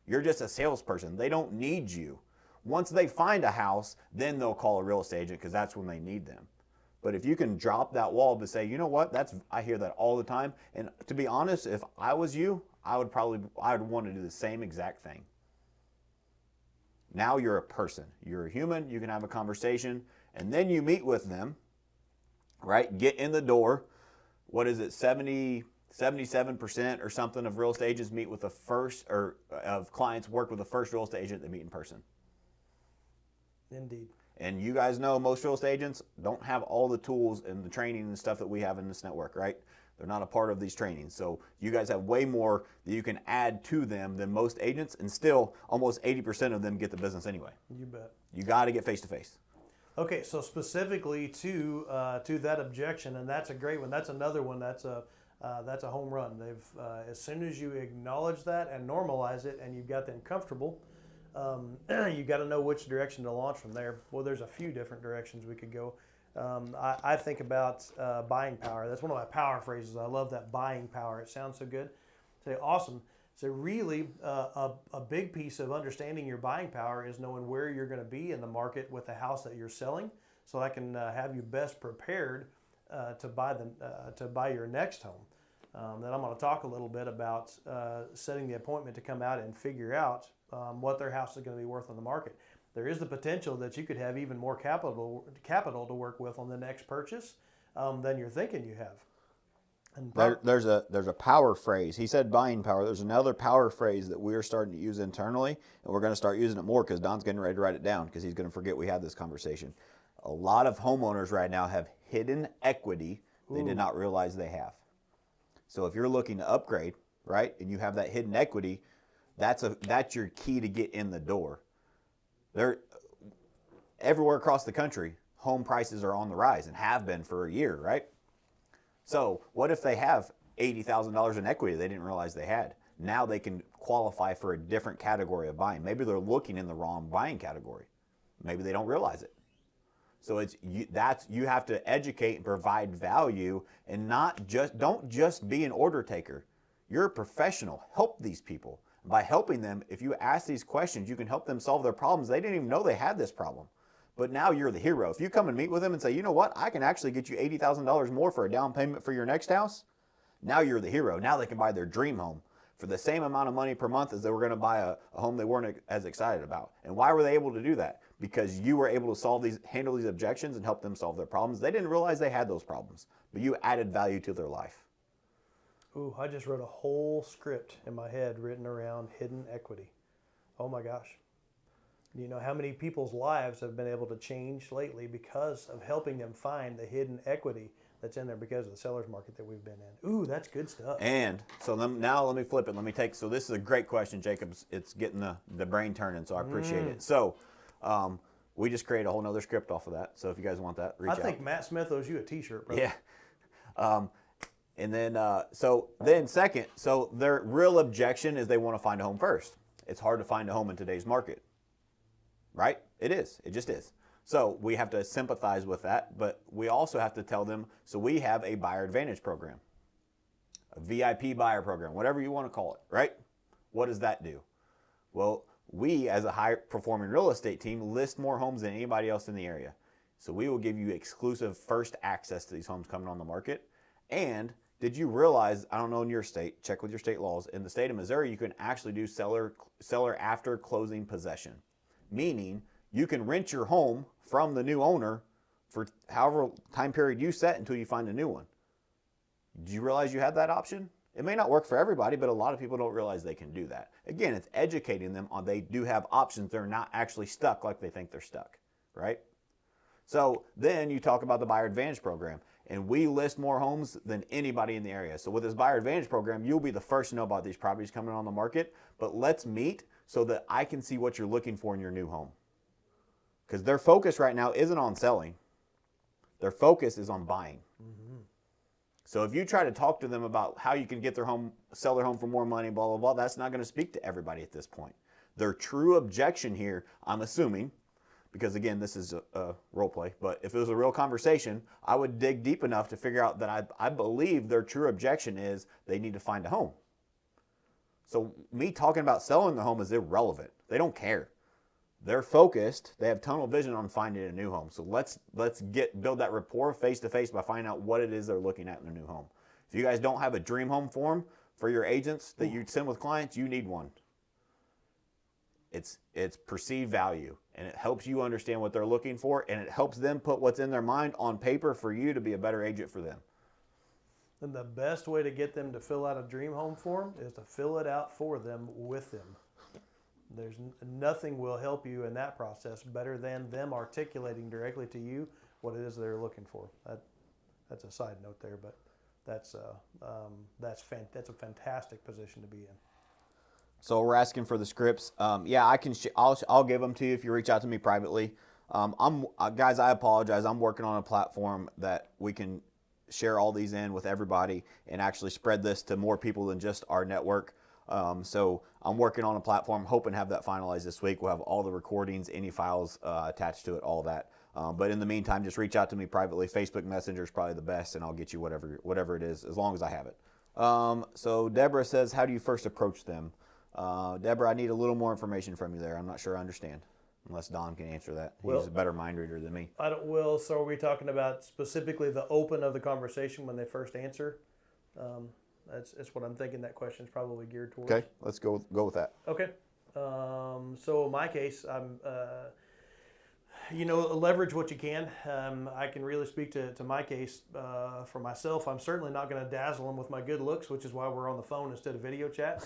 You're just a salesperson. They don't need you. Once they find a house, then they'll call a real estate agent because that's when they need them. But if you can drop that wall to say, you know what, I hear that all the time. And to be honest, if I was you, I would want to do the same exact thing. Now you're a person. You're a human. You can have a conversation. And then you meet with them, right? Get in the door. What is it, 77% or something of real estate agents meet with of clients work with the first real estate agent they meet in person.
Indeed.
And you guys know most real estate agents don't have all the tools and the training and stuff that we have in this network, right? They're not a part of these trainings. So you guys have way more that you can add to them than most agents, and still almost 80% of them get the business anyway.
You bet.
You got to get face-to-face.
Okay, so specifically to that objection, and that's a great one. That's another one. That's a home run. As soon as you acknowledge that and normalize it, and you've got them comfortable, you got to know which direction to launch from there. Well, there's a few different directions we could go. I think about buying power. That's one of my power phrases. I love that, buying power. It sounds so good. Say awesome. So really, a big piece of understanding your buying power is knowing where you're going to be in the market with the house that you're selling, so I can have you best prepared to buy your next home. Then I'm going to talk a little bit about setting the appointment to come out and figure out what their house is going to be worth on the market. There is the potential that you could have even more capital to work with on the next purchase than you're thinking you have. And
there's a power phrase. He said buying power. There's another power phrase that we're starting to use internally, and we're going to start using it more because Don's getting ready to write it down because he's going to forget we had this conversation. A lot of homeowners right now have hidden equity they did not realize they have. So if you're looking to upgrade, right, and you have that hidden equity, that's your key to get in the door. Everywhere across the country, home prices are on the rise and have been for a year, right? So what if they have $80,000 in equity they didn't realize they had? Now they can qualify for a different category of buying. Maybe they're looking in the wrong buying category. Maybe they don't realize it. So you have to educate and provide value, and don't just be an order taker. You're a professional. Help these people. By helping them, if you ask these questions, you can help them solve their problems. They didn't even know they had this problem. But now you're the hero. If you come and meet with them and say, you know what, I can actually get you $80,000 more for a down payment for your next house, now you're the hero. Now they can buy their dream home for the same amount of money per month as they were going to buy a home they weren't as excited about. And why were they able to do that? Because you were able to handle these objections and help them solve their problems. They didn't realize they had those problems, but you added value to their life.
Ooh, I just wrote a whole script in my head written around hidden equity. Oh my gosh. You know how many people's lives have been able to change lately because of helping them find the hidden equity that's in there because of the seller's market that we've been in. Ooh, that's good stuff.
And so now let me flip it. So this is a great question, Jacob. It's getting the brain turning, so I appreciate it. So we just created a whole nother script off of that. So if you guys want that, reach out.
I think Matt Smith owes you a t-shirt, brother.
Yeah. And then, second, so their real objection is they want to find a home first. It's hard to find a home in today's market, right? It is. It just is. So we have to sympathize with that, but we also have to tell them, so we have a buyer advantage program, a VIP buyer program, whatever you want to call it, right? What does that do? Well, we as a high-performing real estate team list more homes than anybody else in the area. So we will give you exclusive first access to these homes coming on the market. And did you realize, I don't know in your state, check with your state laws, in the state of Missouri, you can actually do seller after closing possession, meaning you can rent your home from the new owner for however time period you set until you find a new one. Did you realize you had that option? It may not work for everybody, but a lot of people don't realize they can do that. Again, it's educating them on they do have options. They're not actually stuck like they think they're stuck, right? So then you talk about the Buyer Advantage Program, and we list more homes than anybody in the area. So with this Buyer Advantage Program, you'll be the first to know about these properties coming on the market, but let's meet so that I can see what you're looking for in your new home. Because their focus right now isn't on selling. Their focus is on buying. Mm-hmm. So if you try to talk to them about how you can get their home, sell their home for more money, blah, blah, blah, that's not going to speak to everybody at this point. Their true objection here, I'm assuming, because again, this is a role play, but if it was a real conversation, I would dig deep enough to figure out that I believe their true objection is they need to find a home. So me talking about selling the home is irrelevant. They don't care. They're focused. They have tunnel vision on finding a new home. So let's build that rapport face to face by finding out what it is they're looking at in a new home. If you guys don't have a dream home form for your agents that you send with clients, you need one. It's perceived value, and it helps you understand what they're looking for, and it helps them put what's in their mind on paper for you to be a better agent for them.
And the best way to get them to fill out a dream home form is to fill it out for them with them. There's nothing will help you in that process better than them articulating directly to you what it is they're looking for. That's a side note there, but that's a fantastic position to be in.
So we're asking for the scripts. Yeah, I can. I'll give them to you if you reach out to me privately. Guys, I apologize. I'm working on a platform that we can share all these in with everybody and actually spread this to more people than just our network. So I'm working on a platform, hoping to have that finalized this week. We'll have all the recordings, any files attached to it, all that. But in the meantime, just reach out to me privately. Facebook Messenger is probably the best, and I'll get you whatever it is, as long as I have it. So Deborah says, how do you first approach them? Deborah, I need a little more information from you there. I'm not sure I understand, unless Don can answer that. He's a better mind reader than me.
So are we talking about specifically the open of the conversation when they first answer? That's what I'm thinking that question is probably geared towards.
Okay, let's go with that.
Okay. So in my case, I'm, leverage what you can. I can really speak to my case for myself. I'm certainly not going to dazzle them with my good looks, which is why we're on the phone instead of video chat.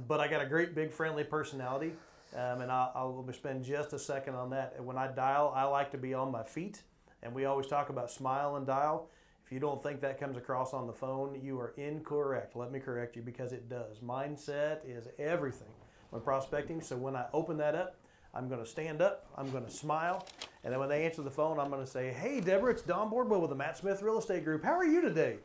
But I got a great, big, friendly personality, and I'll spend just a second on that. When I dial, I like to be on my feet, and we always talk about smile and dial. If you don't think that comes across on the phone, you are incorrect. Let me correct you, because it does. Mindset is everything when prospecting. So when I open that up, I'm going to stand up, I'm going to smile, and then when they answer the phone, I'm going to say, hey, Deborah, it's Don Boardwell with the Matt Smith Real Estate Group. How are you today?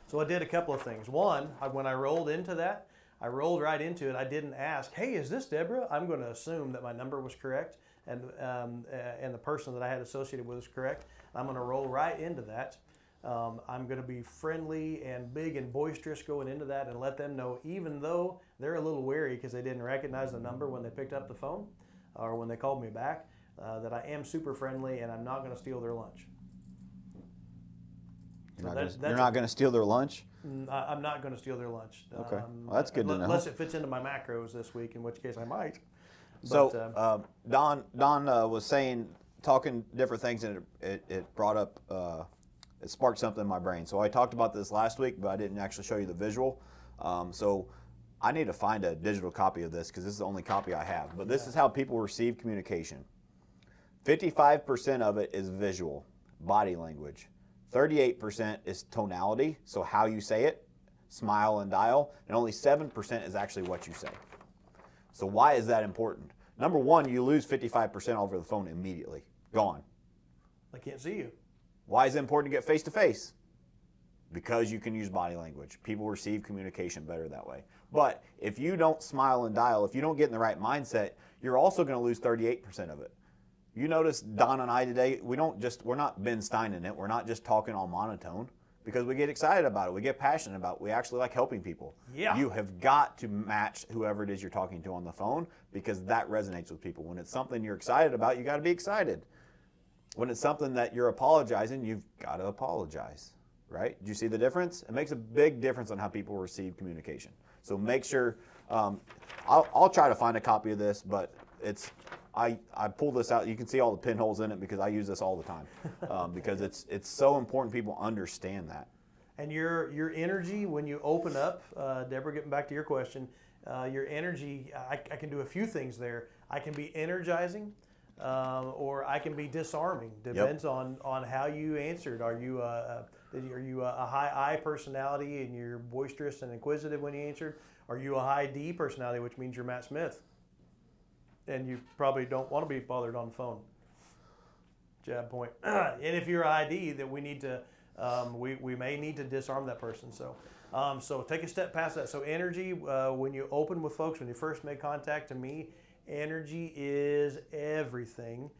So I did a couple of things. One, when I rolled into that, I rolled right into it. I didn't ask, hey, is this Deborah? I'm going to assume that my number was correct and the person that I had associated with was correct. I'm going to roll right into that. I'm going to be friendly and big and boisterous going into that and let them know, even though they're a little wary because they didn't recognize the number when they picked up the phone or when they called me back, that I am super friendly and I'm not going to steal their lunch.
You're not going to steal their lunch?
I'm not going to steal their lunch.
Okay, well, that's good to know.
Unless it fits into my macros this week, in which case I might.
So Don was saying, talking different things, and it brought up, it sparked something in my brain. So I talked about this last week, but I didn't actually show you the visual. So I need to find a digital copy of this because this is the only copy I have. But this is how people receive communication. 55% of it is visual, body language. 38% is tonality, so how you say it, smile and dial, and only 7% is actually what you say. So why is that important? Number one, you lose 55% over the phone immediately. Gone.
I can't see you.
Why is it important to get face-to-face? because you can use body language. People receive communication better that way. But if you don't smile and dial, if you don't get in the right mindset, you're also going to lose 38% of it. You notice Don and I today, we're not Ben Stein in it. We're not just talking all monotone because we get excited about it. We get passionate about it. We actually like helping people.
Yeah.
You have got to match whoever it is you're talking to on the phone because that resonates with people. When it's something you're excited about, you got to be excited. When it's something that you're apologizing, you've got to apologize, right? Do you see the difference? It makes a big difference on how people receive communication. So make sure, I'll try to find a copy of this, but I pulled this out. You can see all the pinholes in it because I use this all the time because it's so important people understand that.
And your energy when you open up, Deborah, getting back to your question, your energy, I can do a few things there. I can be energizing or I can be disarming. Depends on how you answered. Are you a high I personality and you're boisterous and inquisitive when you answered? Are you a high D personality, which means you're Matt Smith? And you probably don't want to be bothered on the phone. Jab point. And if you're ID, then we need to, we may need to disarm that person. So take a step past that. So energy, when you open with folks, when you first make contact, to me, energy is everything.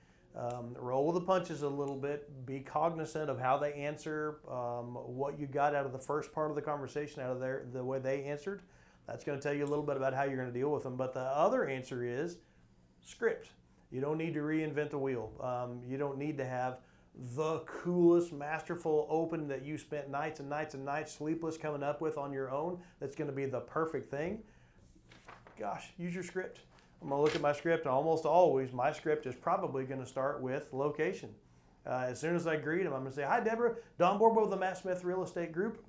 Roll with the punches a little bit. Be cognizant of how they answer, what you got out of the first part of the conversation, out of the way they answered. That's going to tell you a little bit about how you're going to deal with them. But the other answer is script. You don't need to reinvent the wheel. You don't need to have the coolest, masterful open that you spent nights and nights and nights sleepless coming up with on your own. That's going to be the perfect thing. Gosh, use your script. I'm going to look at my script, and almost always my script is probably going to start with location. As soon as I greet them, I'm going to say, "Hi, Deborah. Don Borbo with the Matt Smith Real Estate Group.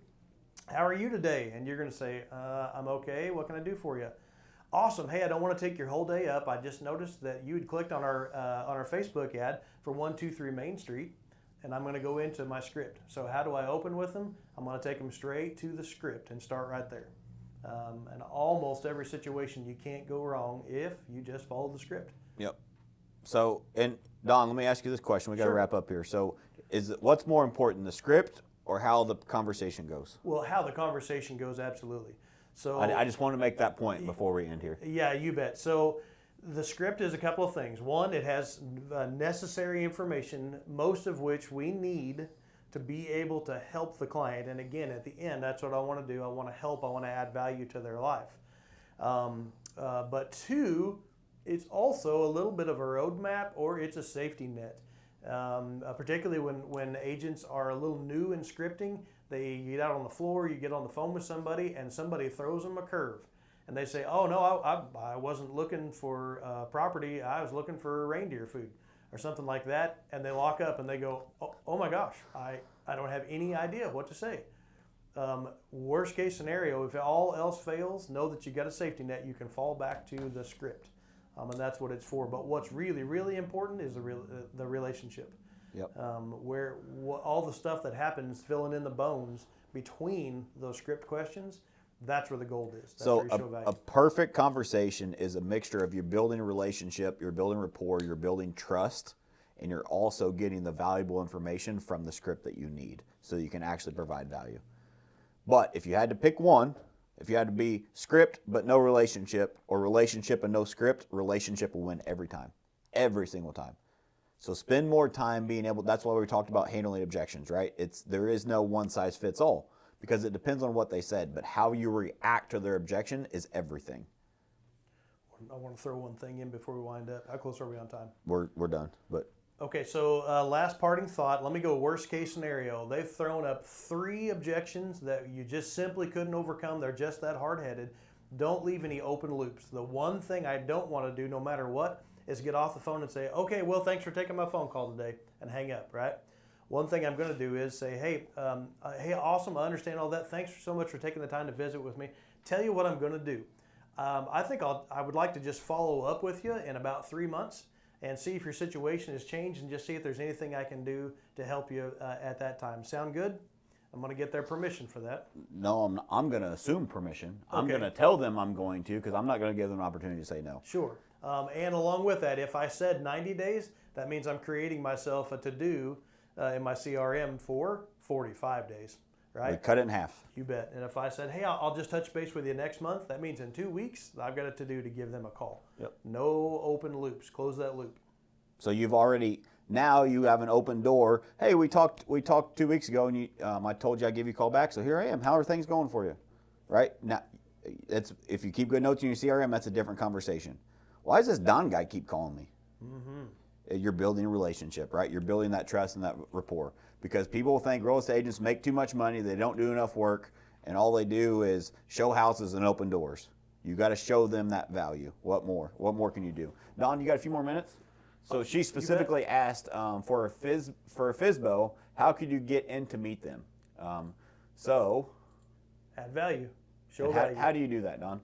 How are you today?" And you're going to say, "I'm okay. What can I do for you?" "Awesome. Hey, I don't want to take your whole day up. I just noticed that you had clicked on our Facebook ad for 123 Main Street, and I'm going to go into my script. So how do I open with them? I'm going to take them straight to the script and start right there." And almost every situation you can't go wrong if you just follow the script.
Yep. So, and Don, let me ask you this question. We got to wrap up here. So, what's more important, the script or how the conversation goes?
Well, how the conversation goes, absolutely. So
I just want to make that point before we end here.
Yeah, you bet. So the script is a couple of things. One, it has necessary information, most of which we need to be able to help the client. And again, at the end, that's what I want to do. I want to help. I want to add value to their life. But two, it's also a little bit of a roadmap or it's a safety net. Particularly when agents are a little new in scripting, they get out on the floor, you get on the phone with somebody, and somebody throws them a curve. And they say, "Oh, no, I wasn't looking for property. I was looking for reindeer food," or something like that. And they lock up and they go, oh my gosh, I don't have any idea what to say. Worst case scenario, if all else fails, know that you got a safety net. You can fall back to the script. And that's what it's for. But what's really, really important is the relationship.
Yep.
All the stuff that happens, filling in the bones between those script questions, that's where the gold is. That's
so
where you show value.
A perfect conversation is a mixture of you're building a relationship, you're building rapport, you're building trust, and you're also getting the valuable information from the script that you need so you can actually provide value. But if you had to pick one, if you had to be script but no relationship, or relationship and no script, relationship will win every time, every single time. So spend more time being able, that's why we talked about handling objections, right? There is no one size fits all because it depends on what they said, but how you react to their objection is everything.
I want to throw one thing in before we wind up. How close are we on time?
We're done, but.
Okay, so last parting thought. Let me go worst case scenario. They've thrown up 3 objections that you just simply couldn't overcome. They're just that hard-headed. Don't leave any open loops. The one thing I don't want to do, no matter what, is get off the phone and say, "Okay, well, thanks for taking my phone call today," and hang up, right? One thing I'm going to do is say, hey, awesome, I understand all that. Thanks so much for taking the time to visit with me. Tell you what I'm going to do. I think I would like to just follow up with you in about 3 months and see if your situation has changed and just see if there's anything I can do to help you at that time. Sound good? I'm going to get their permission for that.
No, I'm going to assume permission.
Okay.
I'm going to tell them I'm going to because I'm not going to give them an opportunity to say no.
Sure. And along with that, if I said 90 days, that means I'm creating myself a to-do in my CRM for 45 days right?
We cut it in half.
You bet. And if I said, hey, I'll just touch base with you next month, that means in 2 weeks, I've got it to do to give them a call.
Yep.
No open loops. Close that loop.
So now you have an open door. Hey, we talked 2 weeks ago, and I told you I'd give you a call back. So here I am. How are things going for you? Right now, if you keep good notes in your CRM, that's a different conversation. Why does this Don guy keep calling me? Mm-hmm. You're building a relationship, right? You're building that trust and that rapport, because people think real estate agents make too much money. They don't do enough work, and all they do is show houses and open doors. You got to show them that value. What more? What more can you do? Don, you got a few more minutes? So she specifically asked for a Fsbo, how could you get in to meet them?
Add value. Show value.
How do you do that, Don?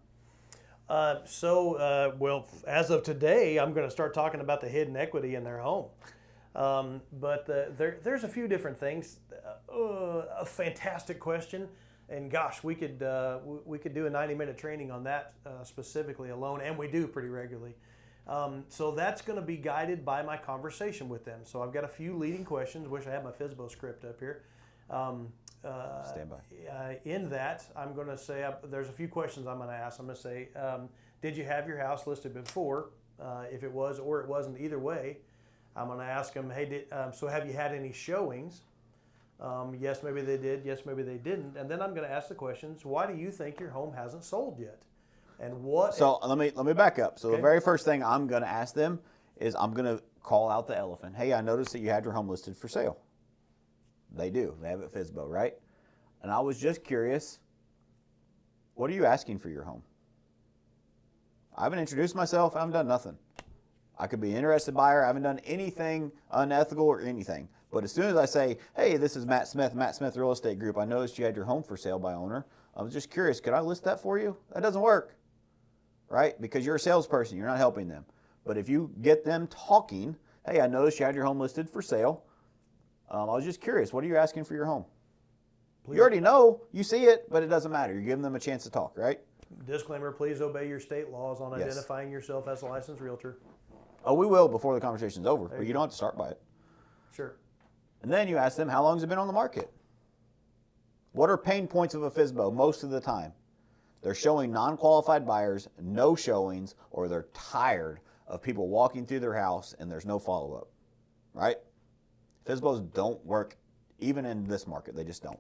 Well, as of today, I'm going to start talking about the hidden equity in their home. But there's a few different things. A fantastic question, and gosh, we could do a 90-minute training on that specifically alone, and we do pretty regularly. So that's going to be guided by my conversation with them. So I've got a few leading questions. Wish I had my Fsbo script up here.
Stand by.
In that, I'm going to say, there's a few questions I'm going to ask. I'm going to say, did you have your house listed before? If it was or it wasn't, either way, I'm going to ask them, hey, so have you had any showings? Yes, maybe they did. Yes, maybe they didn't. And then I'm going to ask the questions, why do you think your home hasn't sold yet? And what?
So let me back up. So
Okay.
The very first thing I'm going to ask them is I'm going to call out the elephant. Hey, I noticed that you had your home listed for sale. They do. They have it Fsbo, right? And I was just curious, what are you asking for your home? I haven't introduced myself. I haven't done nothing. I could be an interested buyer. I haven't done anything unethical or anything. But as soon as I say, hey, this is Matt Smith Real Estate Group. I noticed you had your home for sale by owner. I was just curious, could I list that for you? That doesn't work, right? Because you're a salesperson. You're not helping them. But if you get them talking, hey, I noticed you had your home listed for sale. I was just curious, what are you asking for your home? Please. You already know, you see it, but it doesn't matter. You're giving them a chance to talk, right?
Disclaimer, please obey your state laws on
Yes.
identifying yourself as a licensed realtor.
Oh, we will before the conversation's over, but you
go.
don't have to start by it.
Sure.
And then you ask them, how long has it been on the market? What are pain points of a Fsbo most of the time? They're showing non-qualified buyers, no showings, or they're tired of people walking through their house and there's no follow-up, right? Fsbos don't work even in this market. They just don't.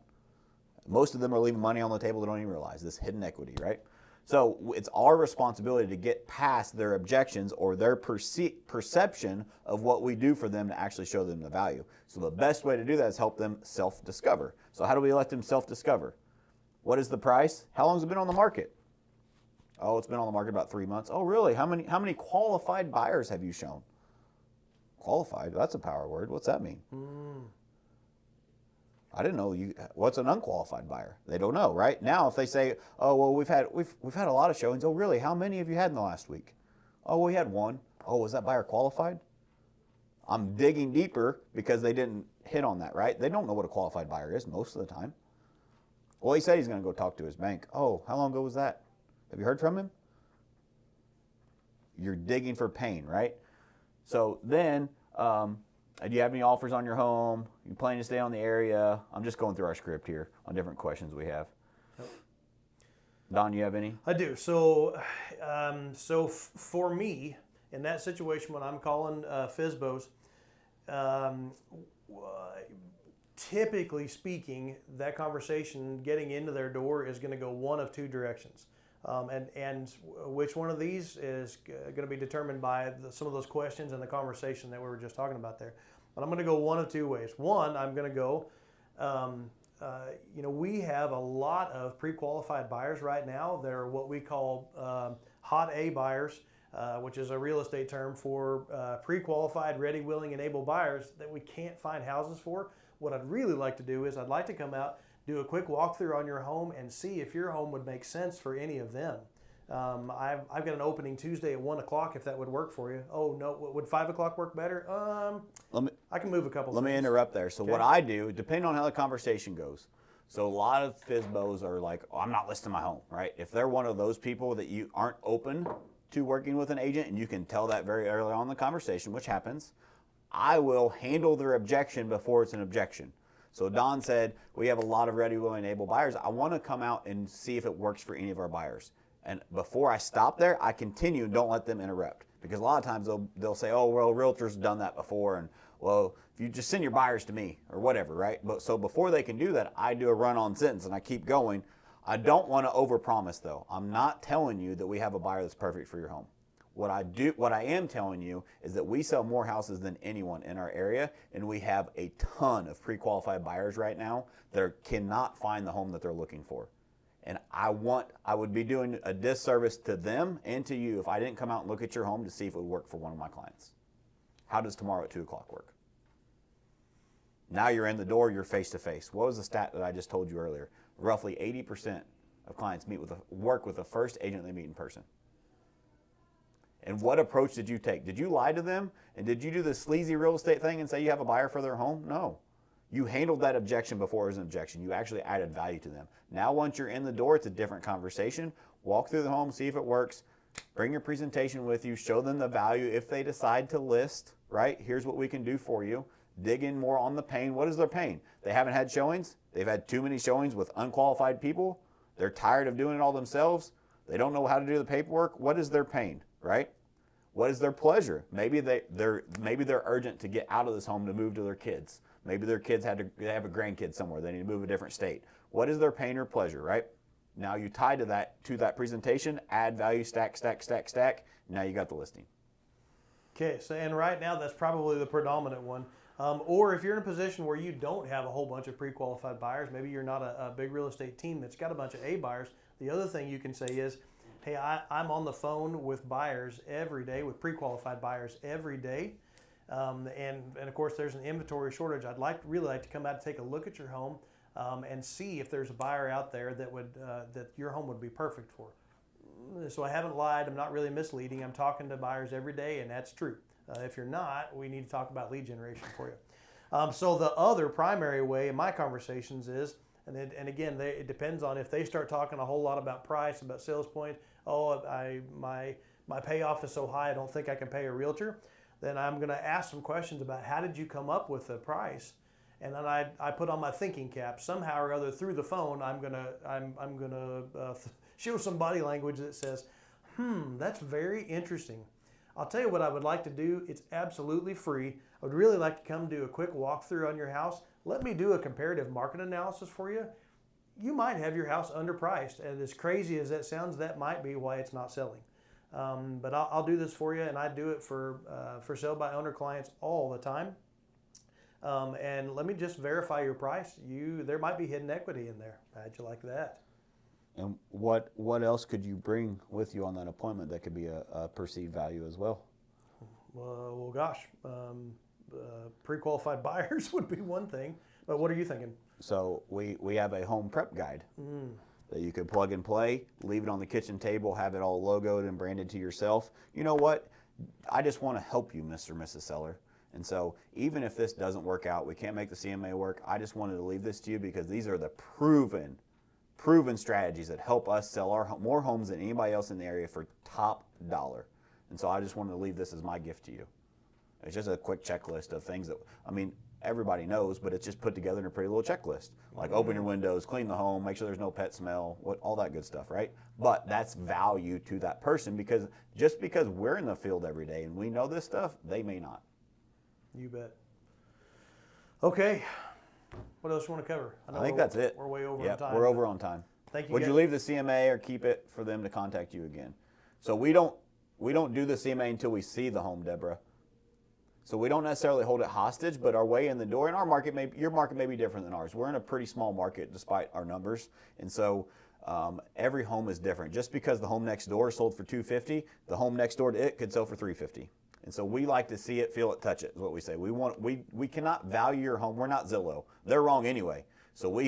Most of them are leaving money on the table they don't even realize, this hidden equity, right? So it's our responsibility to get past their objections or their perception of what we do for them to actually show them the value. So the best way to do that is help them self-discover. So how do we let them self-discover? What is the price? How long has it been on the market? Oh, it's been on the market about 3 months. Oh, really? How many qualified buyers have you shown? Qualified? That's a power word. What's that mean? I didn't know what's an unqualified buyer. They don't know, right? Now, if they say, "Oh, well, we've had a lot of showings." Oh, really? How many have you had in the last week? Oh, we had one. Oh, was that buyer qualified? I'm digging deeper because they didn't hit on that, right? They don't know what a qualified buyer is most of the time. Well, he said he's going to go talk to his bank. Oh, how long ago was that? Have you heard from him? You're digging for pain, right? So then, do you have any offers on your home? You planning to stay on the area? I'm just going through our script here on different questions we have. Don, you have any?
I do. So, for me, in that situation when I'm calling Fsbos, typically speaking, that conversation getting into their door is going to go one of two directions. And which one of these is going to be determined by some of those questions and the conversation that we were just talking about there. But I'm going to go one of two ways. One, I'm going to go, we have a lot of pre-qualified buyers right now. They're what we call hot A buyers, which is a real estate term for pre-qualified, ready, willing, and able buyers that we can't find houses for. What I'd really like to do is I'd like to come out, do a quick walkthrough on your home and see if your home would make sense for any of them. I've got an opening Tuesday at 1 o'clock if that would work for you. Oh, no, would 5 o'clock work better? I can move a couple
Let
things.
me interrupt there. So
Okay.
what I do, depending on how the conversation goes, so a lot of Fsbos are like, oh, I'm not listing my home, right? If they're one of those people that you aren't open to working with an agent, and you can tell that very early on in the conversation, which happens, I will handle their objection before it's an objection. So Don said, we have a lot of ready, willing, able buyers. I want to come out and see if it works for any of our buyers. And before I stop there, I continue and don't let them interrupt. Because a lot of times they'll say, oh, well, realtors have done that before. And, well, if you just send your buyers to me or whatever, right? But so before they can do that, I do a run-on sentence and I keep going. I don't want to overpromise, though. I'm not telling you that we have a buyer that's perfect for your home. What I am telling you is that we sell more houses than anyone in our area, and we have a ton of pre-qualified buyers right now that cannot find the home that they're looking for. And I would be doing a disservice to them and to you if I didn't come out and look at your home to see if it would work for one of my clients. How does tomorrow at 2 o'clock work? Now you're in the door, you're face to face. What was the stat that I just told you earlier? Roughly 80% of clients work with the first agent they meet in person. And what approach did you take? Did you lie to them? And did you do the sleazy real estate thing and say you have a buyer for their home? No. You handled that objection before it was an objection. You actually added value to them. Now once you're in the door, it's a different conversation. Walk through the home, see if it works. Bring your presentation with you. Show them the value. If they decide to list, right, here's what we can do for you. Dig in more on the pain. What is their pain? They haven't had showings. They've had too many showings with unqualified people. They're tired of doing it all themselves. They don't know how to do the paperwork. What is their pain? Right? What is their pleasure? Maybe they're urgent to get out of this home to move to their kids. Maybe their kids have a grandkid somewhere. They need to move a different state. What is their pain or pleasure, right? Now you tie to that presentation, add value, stack. Now you got the listing.
Okay, so and right now that's probably the predominant one. Or if you're in a position where you don't have a whole bunch of pre-qualified buyers, maybe you're not a big real estate team that's got a bunch of A buyers, the other thing you can say is, hey, I'm on the phone with buyers every day, with pre-qualified buyers every day. And of course, there's an inventory shortage. I'd really like to come out and take a look at your home and see if there's a buyer out there that your home would be perfect for. So I haven't lied. I'm not really misleading. I'm talking to buyers every day, and that's true. If you're not, we need to talk about lead generation for you. So the other primary way in my conversations is, and again, it depends on if they start talking a whole lot about price, about sales point. Oh, my payoff is so high, I don't think I can pay a realtor. Then I'm going to ask some questions about how did you come up with the price, and then I put on my thinking cap. Somehow or other through the phone, I'm gonna show some body language that says, that's very interesting. I'll tell you what I would like to do. It's absolutely free. I would really like to come do a quick walkthrough on your house. Let me do a comparative market analysis for you. You might have your house underpriced, and as crazy as that sounds, that might be why it's not selling. But I'll do this for you, and I do it for sale by owner clients all the time. And let me just verify your price. There might be hidden equity in there. How'd you like that?
And what else could you bring with you on that appointment that could be a perceived value as well?
Well, gosh, pre-qualified buyers would be one thing. But what are you thinking?
So we have a home prep guide that you could plug and play, leave it on the kitchen table, have it all logoed and branded to yourself. You know what? I just want to help you, Mr. and Mrs. Seller. And so even if this doesn't work out, we can't make the CMA work, I just wanted to leave this to you because these are the proven strategies that help us sell more homes than anybody else in the area for top dollar. And so I just wanted to leave this as my gift to you. It's just a quick checklist of things that, everybody knows, but it's just put together in a pretty little checklist. Like open your windows, clean the home, make sure there's no pet smell, all that good stuff, right? But that's value to that person because just because we're in the field every day and we know this stuff, they may not.
You bet. Okay. What else you want to cover?
I think that's it.
We're way over on time.
We're over on time.
Thank you.
Would you leave the CMA or keep it for them to contact you again? So we don't do the CMA until we see the home, Deborah. So we don't necessarily hold it hostage, but our way in the door, and your market may be different than ours. We're in a pretty small market despite our numbers, and so every home is different. Just because the home next door sold for $250, the home next door to it could sell for $350. And so we like to see it, feel it, touch it, is what we say. We cannot value your home. We're not Zillow. They're wrong anyway. So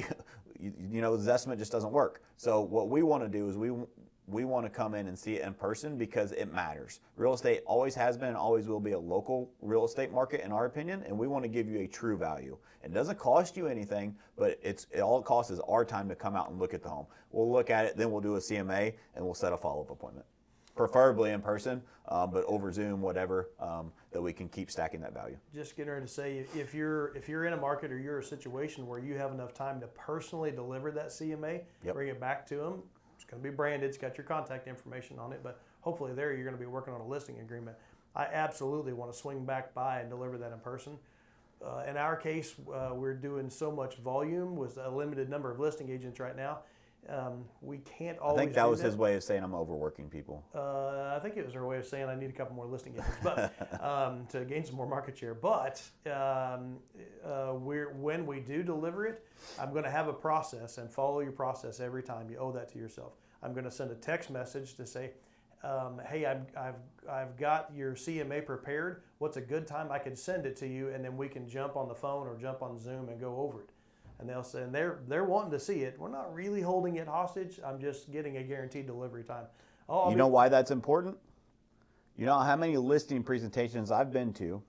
this estimate just doesn't work. So what we want to do is we want to come in and see it in person because it matters. Real estate always has been and always will be a local real estate market in our opinion, and we want to give you a true value. It doesn't cost you anything, but all it costs is our time to come out and look at the home. We'll look at it, then we'll do a CMA, and we'll set a follow-up appointment. preferably in person, but over Zoom, whatever, that we can keep stacking that value.
Just getting ready to say, if you're in a market or you're in a situation where you have enough time to personally deliver that CMA, bring it back to them. It's going to be branded. It's got your contact information on it, but hopefully there you're going to be working on a listing agreement. I absolutely want to swing back by and deliver that in person. In our case, we're doing so much volume with a limited number of listing agents right now. We can't always.
I think that was his way of saying I'm overworking people.
I think it was her way of saying I need a couple more listing agents, but to gain some more market share. But when we do deliver it, I'm going to have a process and follow your process every time. You owe that to yourself. I'm going to send a text message to say, "Hey, I've got your CMA prepared. What's a good time I can send it to you, and then we can jump on the phone or jump on Zoom and go over it." And they'll say, and they're wanting to see it. We're not really holding it hostage. I'm just getting a guaranteed delivery time.
You know why that's important? You know how many listing presentations I've been to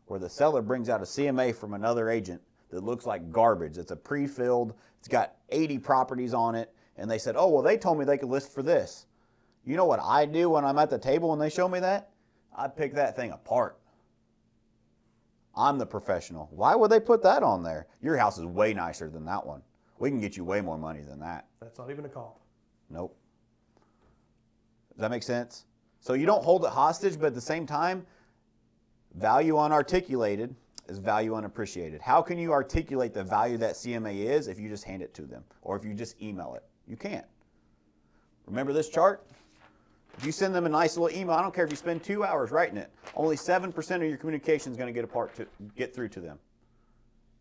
where the seller brings out a CMA from another agent that looks like garbage. It's a pre-filled, it's got 80 properties on it, and they said, oh, well, they told me they could list for this. You know what I do when I'm at the table and they show me that? I pick that thing apart. I'm the professional. Why would they put that on there? Your house is way nicer than that one. We can get you way more money than that.
That's not even a comp.
Nope. Does that make sense? So you don't hold it hostage, but at the same time, value unarticulated is value unappreciated. How can you articulate the value that CMA is if you just hand it to them or if you just email it? You can't. Remember this chart? If you send them a nice little email, I don't care if you spend 2 hours writing it, only 7% of your communication is going to get through to them.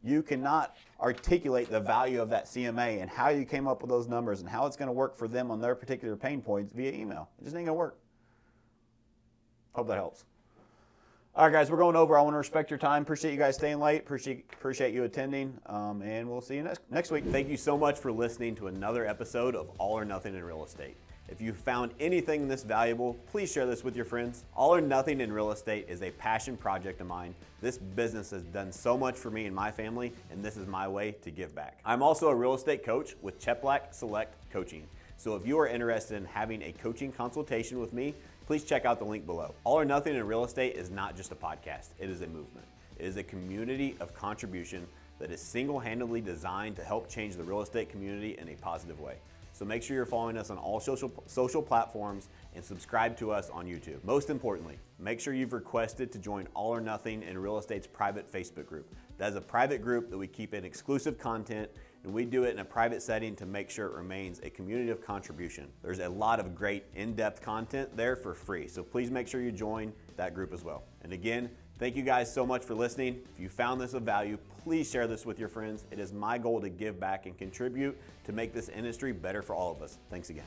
You cannot articulate the value of that CMA and how you came up with those numbers and how it's going to work for them on their particular pain points via email. It just ain't going to work. Hope that helps. All right, guys, we're going over. I want to respect your time. Appreciate you guys staying late. Appreciate you attending, and we'll see you next week.
Thank you so much for listening to another episode of All or Nothing in Real Estate. If you found anything this valuable, please share this with your friends. All or Nothing in Real Estate is a passion project of mine. This business has done so much for me and my family, and this is my way to give back. I'm also a real estate coach with Cheplack Select Coaching. So if you are interested in having a coaching consultation with me, please check out the link below. All or Nothing in Real Estate is not just a podcast, it is a movement. It is a community of contribution that is single-handedly designed to help change the real estate community in a positive way. So make sure you're following us on all social platforms and subscribe to us on YouTube. Most importantly, make sure you've requested to join All or Nothing in Real Estate's private Facebook group. That is a private group that we keep in exclusive content, and we do it in a private setting to make sure it remains a community of contribution. There's a lot of great in-depth content there for free, so please make sure you join that group as well. And again, thank you guys so much for listening. If you found this of value, please share this with your friends. It is my goal to give back and contribute to make this industry better for all of us. Thanks again.